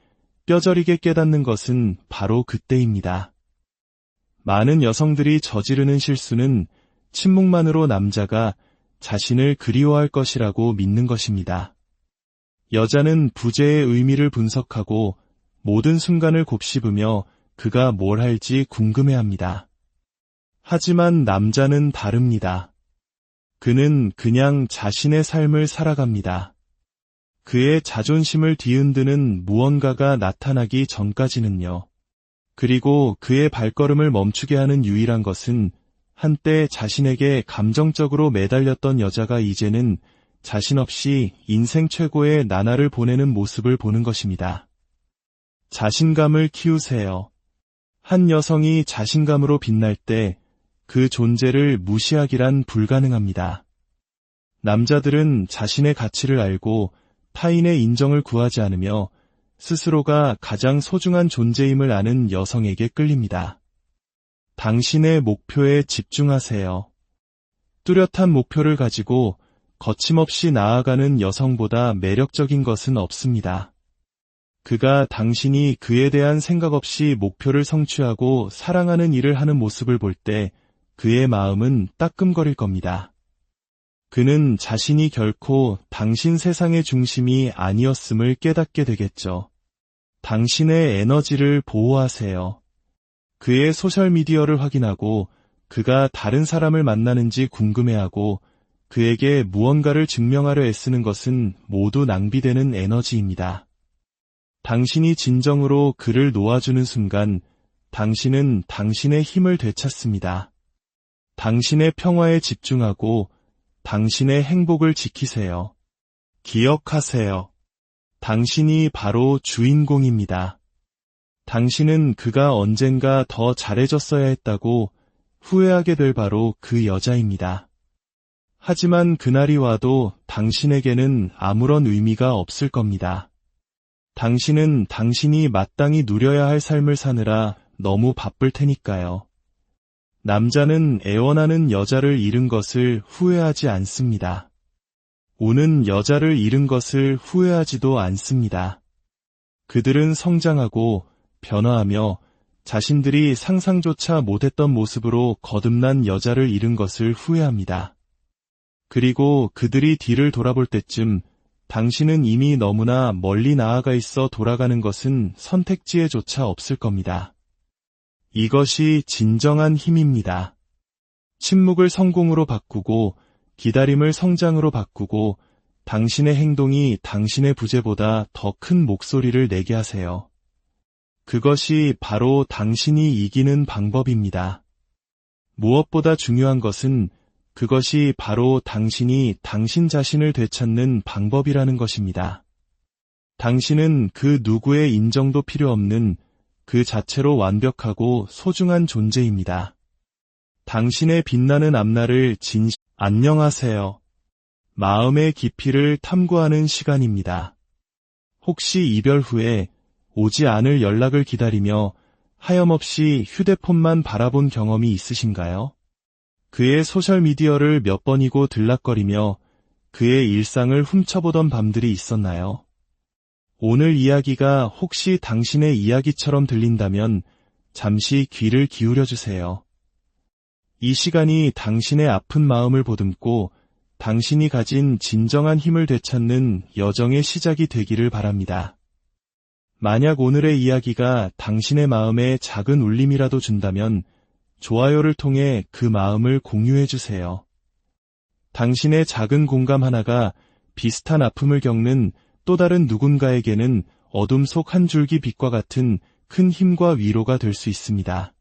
뼈저리게 깨닫는 것은 바로 그때입니다. 많은 여성들이 저지르는 실수는 침묵만으로 남자가 자신을 그리워할 것이라고 믿는 것입니다. 여자는 부재의 의미를 분석하고 모든 순간을 곱씹으며 그가 뭘 할지 궁금해합니다. 하지만 남자는 다릅니다. 그는 그냥 자신의 삶을 살아갑니다. 그의 자존심을 뒤흔드는 무언가가 나타나기 전까지는요. 그리고 그의 발걸음을 멈추게 하는 유일한 것은 한때 자신에게 감정적으로 매달렸던 여자가 이제는 자신 없이 인생 최고의 나날을 보내는 모습을 보는 것입니다. 자신감을 키우세요. 한 여성이 자신감으로 빛날 때 그 존재를 무시하기란 불가능합니다. 남자들은 자신의 가치를 알고 타인의 인정을 구하지 않으며 스스로가 가장 소중한 존재임을 아는 여성에게 끌립니다. 당신의 목표에 집중하세요. 뚜렷한 목표를 가지고 거침없이 나아가는 여성보다 매력적인 것은 없습니다. 그가 당신이 그에 대한 생각 없이 목표를 성취하고 사랑하는 일을 하는 모습을 볼 때 그의 마음은 따끔거릴 겁니다. 그는 자신이 결코 당신 세상의 중심이 아니었음을 깨닫게 되겠죠. 당신의 에너지를 보호하세요. 그의 소셜미디어를 확인하고 그가 다른 사람을 만나는지 궁금해하고 그에게 무언가를 증명하려 애쓰는 것은 모두 낭비되는 에너지입니다. 당신이 진정으로 그를 놓아주는 순간 당신은 당신의 힘을 되찾습니다. 당신의 평화에 집중하고 당신의 행복을 지키세요. 기억하세요. 당신이 바로 주인공입니다. 당신은 그가 언젠가 더 잘해줬어야 했다고 후회하게 될 바로 그 여자입니다. 하지만 그날이 와도 당신에게는 아무런 의미가 없을 겁니다. 당신은 당신이 마땅히 누려야 할 삶을 사느라 너무 바쁠 테니까요. 남자는 애원하는 여자를 잃은 것을 후회하지 않습니다. 우는 여자를 잃은 것을 후회하지도 않습니다. 그들은 성장하고 변화하며 자신들이 상상조차 못했던 모습으로 거듭난 여자를 잃은 것을 후회합니다. 그리고 그들이 뒤를 돌아볼 때쯤 당신은 이미 너무나 멀리 나아가 있어 돌아가는 것은 선택지에조차 없을 겁니다. 이것이 진정한 힘입니다. 침묵을 성공으로 바꾸고 기다림을 성장으로 바꾸고 당신의 행동이 당신의 부재보다 더 큰 목소리를 내게 하세요. 그것이 바로 당신이 이기는 방법입니다. 무엇보다 중요한 것은 그것이 바로 당신이 당신 자신을 되찾는 방법이라는 것입니다. 당신은 그 누구의 인정도 필요 없는 그 자체로 완벽하고 소중한 존재입니다. 당신의 빛나는 앞날을 안녕하세요. 마음의 깊이를 탐구하는 시간입니다. 혹시 이별 후에 오지 않을 연락을 기다리며 하염없이 휴대폰만 바라본 경험이 있으신가요? 그의 소셜미디어를 몇 번이고 들락거리며 그의 일상을 훔쳐보던 밤들이 있었나요? 오늘 이야기가 혹시 당신의 이야기처럼 들린다면 잠시 귀를 기울여 주세요. 이 시간이 당신의 아픈 마음을 보듬고 당신이 가진 진정한 힘을 되찾는 여정의 시작이 되기를 바랍니다. 만약 오늘의 이야기가 당신의 마음에 작은 울림이라도 준다면 좋아요를 통해 그 마음을 공유해 주세요. 당신의 작은 공감 하나가 비슷한 아픔을 겪는 또 다른 누군가에게는 어둠 속 한 줄기 빛과 같은 큰 힘과 위로가 될 수 있습니다.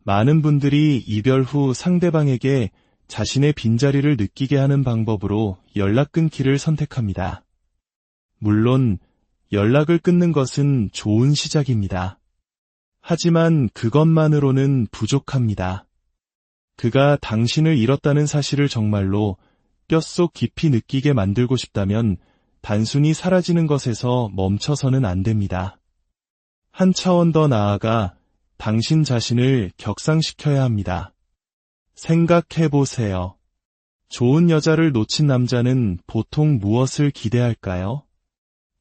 많은 분들이 이별 후 상대방에게 자신의 빈자리를 느끼게 하는 방법으로 연락 끊기를 선택합니다. 물론 연락을 끊는 것은 좋은 시작입니다. 하지만 그것만으로는 부족합니다. 그가 당신을 잃었다는 사실을 정말로 뼛속 깊이 느끼게 만들고 싶다면 단순히 사라지는 것에서 멈춰서는 안 됩니다. 한 차원 더 나아가 당신 자신을 격상시켜야 합니다. 생각해보세요. 좋은 여자를 놓친 남자는 보통 무엇을 기대할까요?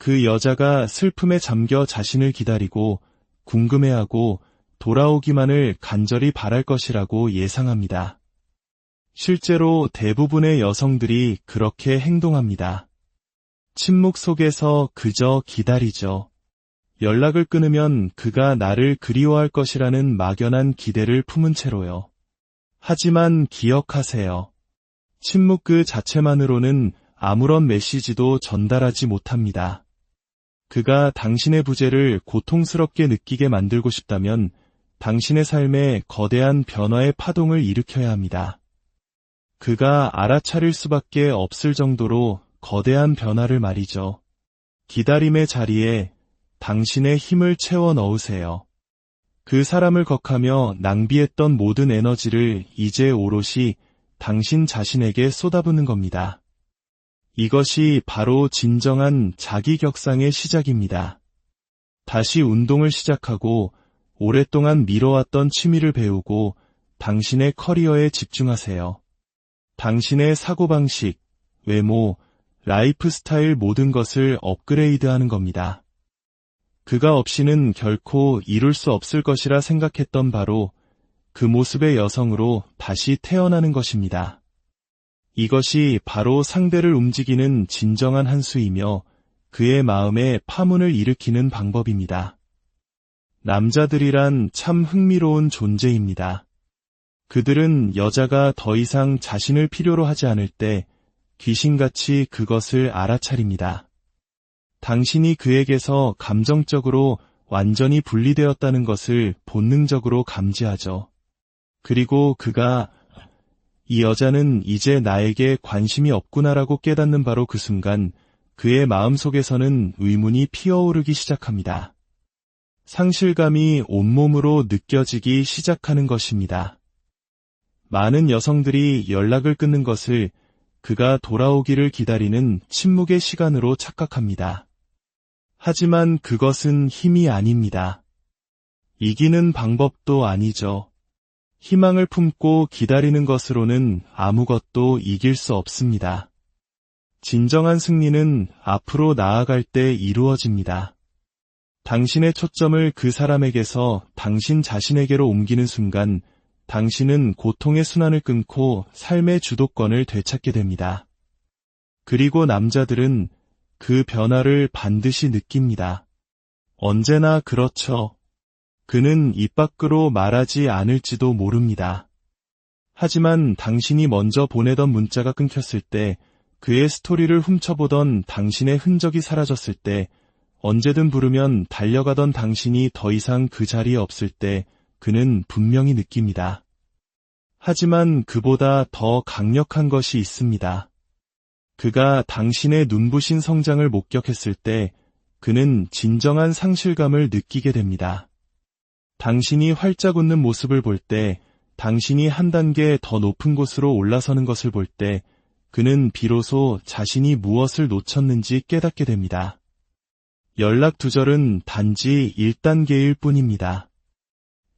그 여자가 슬픔에 잠겨 자신을 기다리고 궁금해하고 돌아오기만을 간절히 바랄 것이라고 예상합니다. 실제로 대부분의 여성들이 그렇게 행동합니다. 침묵 속에서 그저 기다리죠. 연락을 끊으면 그가 나를 그리워할 것이라는 막연한 기대를 품은 채로요. 하지만 기억하세요. 침묵 그 자체만으로는 아무런 메시지도 전달하지 못합니다. 그가 당신의 부재를 고통스럽게 느끼게 만들고 싶다면 당신의 삶에 거대한 변화의 파동을 일으켜야 합니다. 그가 알아차릴 수밖에 없을 정도로 거대한 변화를 말이죠. 기다림의 자리에 당신의 힘을 채워 넣으세요. 그 사람을 격하며 낭비했던 모든 에너지를 이제 오롯이 당신 자신에게 쏟아붓는 겁니다. 이것이 바로 진정한 자기 격상의 시작입니다. 다시 운동을 시작하고 오랫동안 미뤄왔던 취미를 배우고 당신의 커리어에 집중하세요. 당신의 사고방식, 외모, 라이프 스타일 모든 것을 업그레이드하는 겁니다. 그가 없이는 결코 이룰 수 없을 것이라 생각했던 바로 그 모습의 여성으로 다시 태어나는 것입니다. 이것이 바로 상대를 움직이는 진정한 한 수이며 그의 마음에 파문을 일으키는 방법입니다. 남자들이란 참 흥미로운 존재입니다. 그들은 여자가 더 이상 자신을 필요로 하지 않을 때 귀신같이 그것을 알아차립니다. 당신이 그에게서 감정적으로 완전히 분리되었다는 것을 본능적으로 감지하죠. 그리고 그가 이 여자는 이제 나에게 관심이 없구나라고 깨닫는 바로 그 순간 그의 마음속에서는 의문이 피어오르기 시작합니다. 상실감이 온몸으로 느껴지기 시작하는 것입니다. 많은 여성들이 연락을 끊는 것을 그가 돌아오기를 기다리는 침묵의 시간으로 착각합니다. 하지만 그것은 힘이 아닙니다. 이기는 방법도 아니죠. 희망을 품고 기다리는 것으로는 아무것도 이길 수 없습니다. 진정한 승리는 앞으로 나아갈 때 이루어집니다. 당신의 초점을 그 사람에게서 당신 자신에게로 옮기는 순간 당신은 고통의 순환을 끊고 삶의 주도권을 되찾게 됩니다. 그리고 남자들은 그 변화를 반드시 느낍니다. 언제나 그렇죠. 그는 입 밖으로 말하지 않을지도 모릅니다. 하지만 당신이 먼저 보내던 문자가 끊겼을 때, 그의 스토리를 훔쳐보던 당신의 흔적이 사라졌을 때, 언제든 부르면 달려가던 당신이 더 이상 그 자리에 없을 때 그는 분명히 느낍니다. 하지만 그보다 더 강력한 것이 있습니다. 그가 당신의 눈부신 성장을 목격했을 때 그는 진정한 상실감을 느끼게 됩니다. 당신이 활짝 웃는 모습을 볼 때, 당신이 한 단계 더 높은 곳으로 올라서는 것을 볼 때 그는 비로소 자신이 무엇을 놓쳤는지 깨닫게 됩니다. 연락 두절은 단지 1단계일 뿐입니다.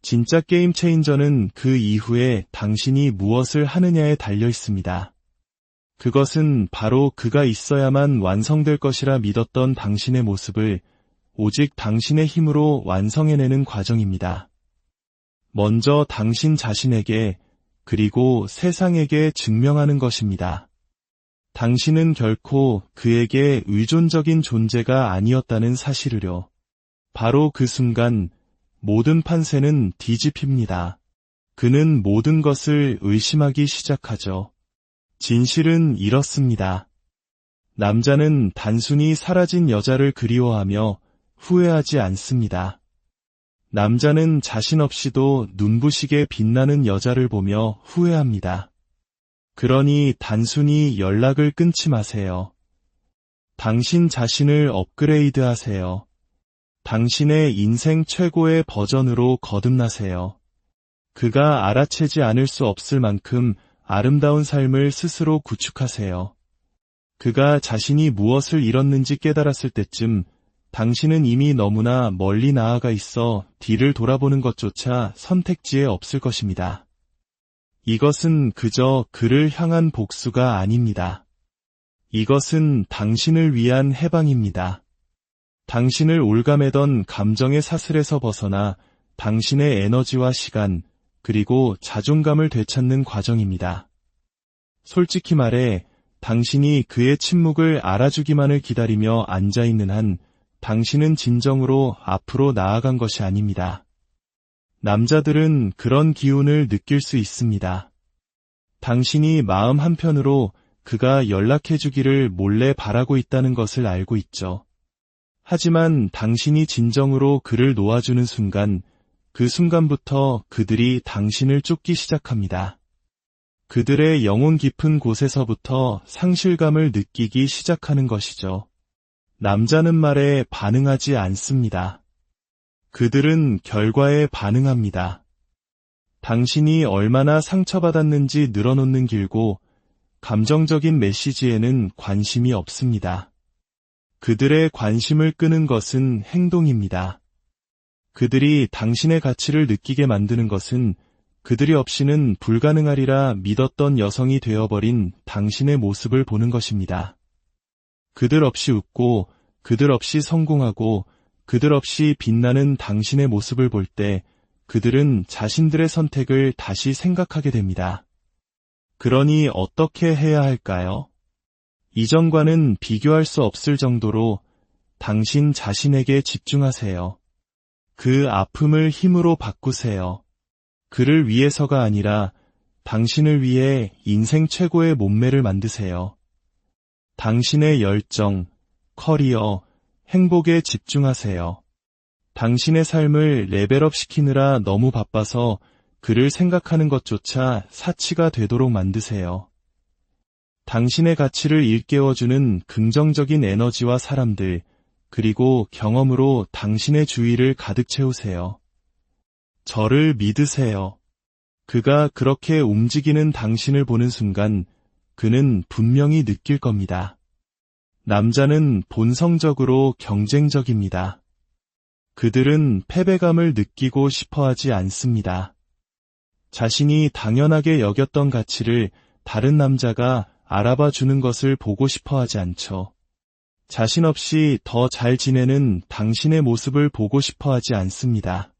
진짜 게임 체인저는 그 이후에 당신이 무엇을 하느냐에 달려 있습니다. 그것은 바로 그가 있어야만 완성될 것이라 믿었던 당신의 모습을 오직 당신의 힘으로 완성해내는 과정입니다. 먼저 당신 자신에게 그리고 세상에게 증명하는 것입니다. 당신은 결코 그에게 의존적인 존재가 아니었다는 사실을요. 바로 그 순간 모든 판세는 뒤집힙니다. 그는 모든 것을 의심하기 시작하죠. 진실은 이렇습니다. 남자는 단순히 사라진 여자를 그리워하며 후회하지 않습니다. 남자는 자신 없이도 눈부시게 빛나는 여자를 보며 후회합니다. 그러니 단순히 연락을 끊지 마세요. 당신 자신을 업그레이드하세요. 당신의 인생 최고의 버전으로 거듭나세요. 그가 알아채지 않을 수 없을 만큼 아름다운 삶을 스스로 구축하세요. 그가 자신이 무엇을 잃었는지 깨달았을 때쯤 당신은 이미 너무나 멀리 나아가 있어 뒤를 돌아보는 것조차 선택지에 없을 것입니다. 이것은 그저 그를 향한 복수가 아닙니다. 이것은 당신을 위한 해방입니다. 당신을 올가매던 감정의 사슬에서 벗어나 당신의 에너지와 시간, 그리고 자존감을 되찾는 과정입니다. 솔직히 말해 당신이 그의 침묵을 알아주기만을 기다리며 앉아있는 한 당신은 진정으로 앞으로 나아간 것이 아닙니다. 남자들은 그런 기운을 느낄 수 있습니다. 당신이 마음 한편으로 그가 연락해주기를 몰래 바라고 있다는 것을 알고 있죠. 하지만 당신이 진정으로 그를 놓아주는 순간, 그 순간부터 그들이 당신을 쫓기 시작합니다. 그들의 영혼 깊은 곳에서부터 상실감을 느끼기 시작하는 것이죠. 남자는 말에 반응하지 않습니다. 그들은 결과에 반응합니다. 당신이 얼마나 상처받았는지 늘어놓는 길고 감정적인 메시지에는 관심이 없습니다. 그들의 관심을 끄는 것은 행동입니다. 그들이 당신의 가치를 느끼게 만드는 것은 그들이 없이는 불가능하리라 믿었던 여성이 되어버린 당신의 모습을 보는 것입니다. 그들 없이 웃고, 그들 없이 성공하고, 그들 없이 빛나는 당신의 모습을 볼 때 그들은 자신들의 선택을 다시 생각하게 됩니다. 그러니 어떻게 해야 할까요? 이전과는 비교할 수 없을 정도로 당신 자신에게 집중하세요. 그 아픔을 힘으로 바꾸세요. 그를 위해서가 아니라 당신을 위해 인생 최고의 몸매를 만드세요. 당신의 열정, 커리어, 행복에 집중하세요. 당신의 삶을 레벨업 시키느라 너무 바빠서 그를 생각하는 것조차 사치가 되도록 만드세요. 당신의 가치를 일깨워주는 긍정적인 에너지와 사람들, 그리고 경험으로 당신의 주위를 가득 채우세요. 저를 믿으세요. 그가 그렇게 움직이는 당신을 보는 순간 그는 분명히 느낄 겁니다. 남자는 본성적으로 경쟁적입니다. 그들은 패배감을 느끼고 싶어 하지 않습니다. 자신이 당연하게 여겼던 가치를 다른 남자가 알아봐 주는 것을 보고 싶어 하지 않죠. 자신 없이 더 잘 지내는 당신의 모습을 보고 싶어 하지 않습니다.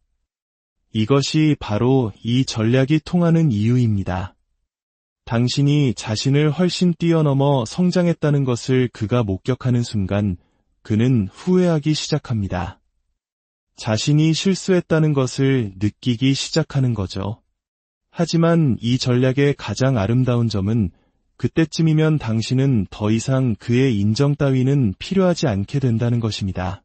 이것이 바로 이 전략이 통하는 이유입니다. 당신이 자신을 훨씬 뛰어넘어 성장했다는 것을 그가 목격하는 순간 그는 후회하기 시작합니다. 자신이 실수했다는 것을 느끼기 시작하는 거죠. 하지만 이 전략의 가장 아름다운 점은 그때쯤이면 당신은 더 이상 그의 인정 따위는 필요하지 않게 된다는 것입니다.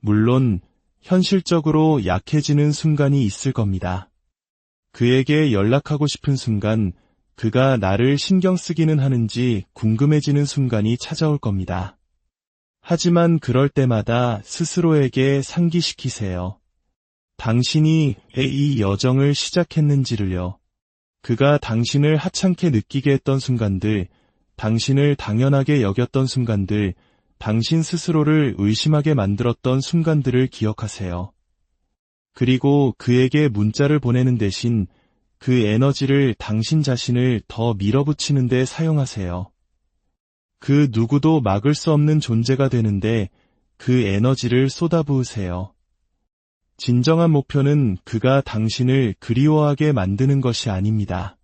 물론 현실적으로 약해지는 순간이 있을 겁니다. 그에게 연락하고 싶은 순간 그가 나를 신경 쓰기는 하는지 궁금해지는 순간이 찾아올 겁니다. 하지만 그럴 때마다 스스로에게 상기시키세요. 당신이 왜 이 여정을 시작했는지를요. 그가 당신을 하찮게 느끼게 했던 순간들, 당신을 당연하게 여겼던 순간들, 당신 스스로를 의심하게 만들었던 순간들을 기억하세요. 그리고 그에게 문자를 보내는 대신 그 에너지를 당신 자신을 더 밀어붙이는 데 사용하세요. 그 누구도 막을 수 없는 존재가 되는데 그 에너지를 쏟아부으세요. 진정한 목표는 그가 당신을 그리워하게 만드는 것이 아닙니다.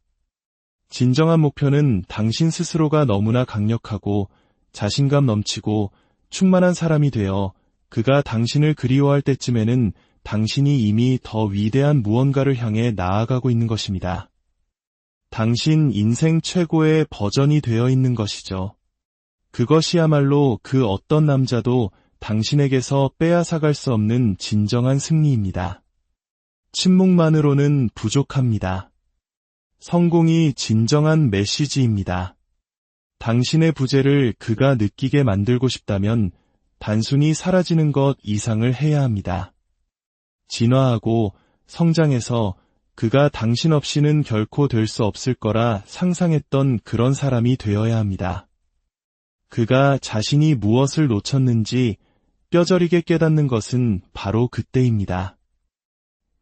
진정한 목표는 당신 스스로가 너무나 강력하고 자신감 넘치고 충만한 사람이 되어 그가 당신을 그리워할 때쯤에는 당신이 이미 더 위대한 무언가를 향해 나아가고 있는 것입니다. 당신 인생 최고의 버전이 되어 있는 것이죠. 그것이야말로 그 어떤 남자도 당신에게서 빼앗아갈 수 없는 진정한 승리입니다. 침묵만으로는 부족합니다. 성공이 진정한 메시지입니다. 당신의 부재를 그가 느끼게 만들고 싶다면 단순히 사라지는 것 이상을 해야 합니다. 진화하고 성장해서 그가 당신 없이는 결코 될 수 없을 거라 상상했던 그런 사람이 되어야 합니다. 그가 자신이 무엇을 놓쳤는지 뼈저리게 깨닫는 것은 바로 그때입니다.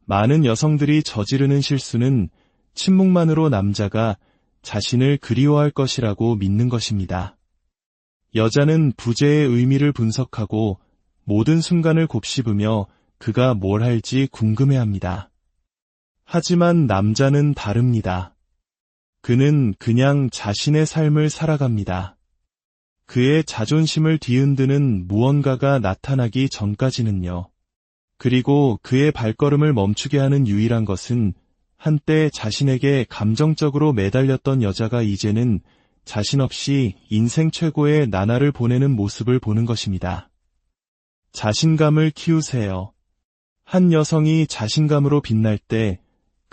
많은 여성들이 저지르는 실수는 침묵만으로 남자가 자신을 그리워할 것이라고 믿는 것입니다. 여자는 부재의 의미를 분석하고 모든 순간을 곱씹으며 그가 뭘 할지 궁금해합니다. 하지만 남자는 다릅니다. 그는 그냥 자신의 삶을 살아갑니다. 그의 자존심을 뒤흔드는 무언가가 나타나기 전까지는요. 그리고 그의 발걸음을 멈추게 하는 유일한 것은 한때 자신에게 감정적으로 매달렸던 여자가 이제는 자신 없이 인생 최고의 나날을 보내는 모습을 보는 것입니다. 자신감을 키우세요. 한 여성이 자신감으로 빛날 때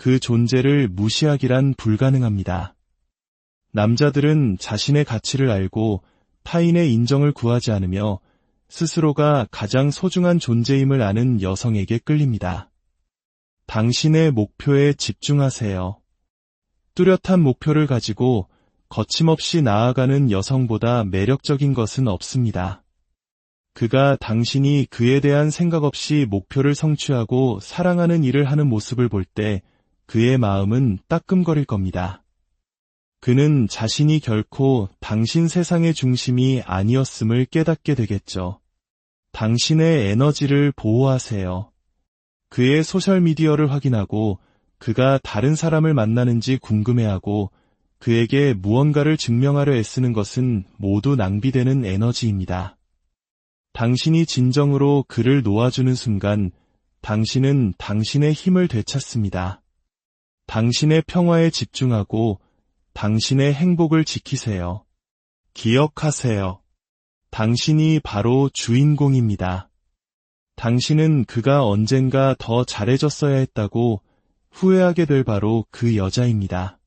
그 존재를 무시하기란 불가능합니다. 남자들은 자신의 가치를 알고 타인의 인정을 구하지 않으며 스스로가 가장 소중한 존재임을 아는 여성에게 끌립니다. 당신의 목표에 집중하세요. 뚜렷한 목표를 가지고 거침없이 나아가는 여성보다 매력적인 것은 없습니다. 그가 당신이 그에 대한 생각 없이 목표를 성취하고 사랑하는 일을 하는 모습을 볼 때 그의 마음은 따끔거릴 겁니다. 그는 자신이 결코 당신 세상의 중심이 아니었음을 깨닫게 되겠죠. 당신의 에너지를 보호하세요. 그의 소셜미디어를 확인하고 그가 다른 사람을 만나는지 궁금해하고 그에게 무언가를 증명하려 애쓰는 것은 모두 낭비되는 에너지입니다. 당신이 진정으로 그를 놓아주는 순간 당신은 당신의 힘을 되찾습니다. 당신의 평화에 집중하고 당신의 행복을 지키세요. 기억하세요. 당신이 바로 주인공입니다. 당신은 그가 언젠가 더 잘해줬어야 했다고 후회하게 될 바로 그 여자입니다.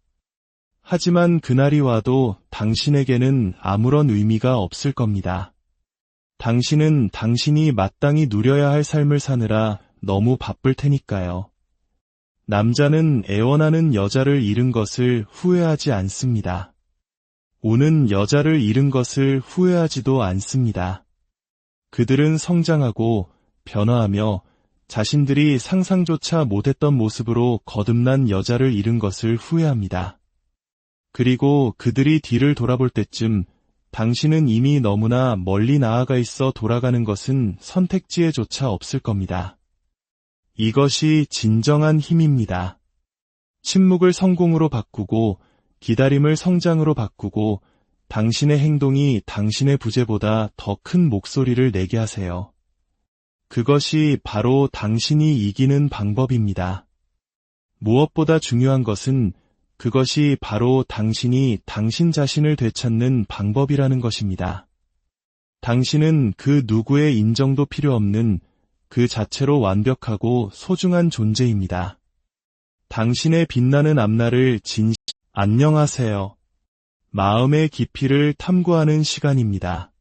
하지만 그날이 와도 당신에게는 아무런 의미가 없을 겁니다. 당신은 당신이 마땅히 누려야 할 삶을 사느라 너무 바쁠 테니까요. 남자는 애원하는 여자를 잃은 것을 후회하지 않습니다. 우는 여자를 잃은 것을 후회하지도 않습니다. 그들은 성장하고 변화하며 자신들이 상상조차 못했던 모습으로 거듭난 여자를 잃은 것을 후회합니다. 그리고 그들이 뒤를 돌아볼 때쯤 당신은 이미 너무나 멀리 나아가 있어 돌아가는 것은 선택지에조차 없을 겁니다. 이것이 진정한 힘입니다. 침묵을 성공으로 바꾸고 기다림을 성장으로 바꾸고 당신의 행동이 당신의 부재보다 더 큰 목소리를 내게 하세요. 그것이 바로 당신이 이기는 방법입니다. 무엇보다 중요한 것은 그것이 바로 당신이 당신 자신을 되찾는 방법이라는 것입니다. 당신은 그 누구의 인정도 필요 없는 그 자체로 완벽하고 소중한 존재입니다. 당신의 빛나는 앞날을 안녕하세요. 마음의 깊이를 탐구하는 시간입니다.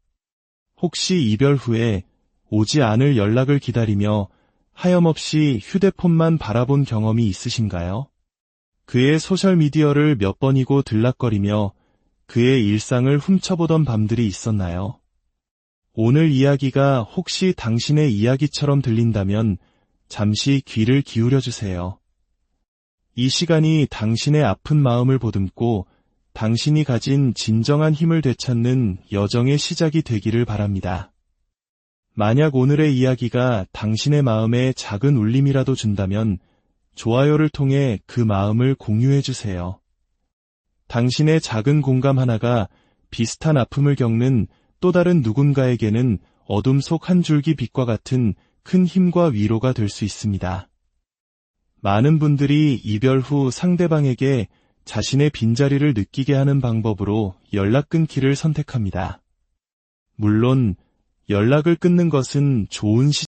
혹시 이별 후에 오지 않을 연락을 기다리며 하염없이 휴대폰만 바라본 경험이 있으신가요? 그의 소셜미디어를 몇 번이고 들락거리며 그의 일상을 훔쳐보던 밤들이 있었나요? 오늘 이야기가 혹시 당신의 이야기처럼 들린다면 잠시 귀를 기울여주세요. 이 시간이 당신의 아픈 마음을 보듬고 당신이 가진 진정한 힘을 되찾는 여정의 시작이 되기를 바랍니다. 만약 오늘의 이야기가 당신의 마음에 작은 울림이라도 준다면 좋아요를 통해 그 마음을 공유해주세요. 당신의 작은 공감 하나가 비슷한 아픔을 겪는 또 다른 누군가에게는 어둠 속 한 줄기 빛과 같은 큰 힘과 위로가 될 수 있습니다. 많은 분들이 이별 후 상대방에게 자신의 빈자리를 느끼게 하는 방법으로 연락 끊기를 선택합니다. 물론 연락을 끊는 것은 좋은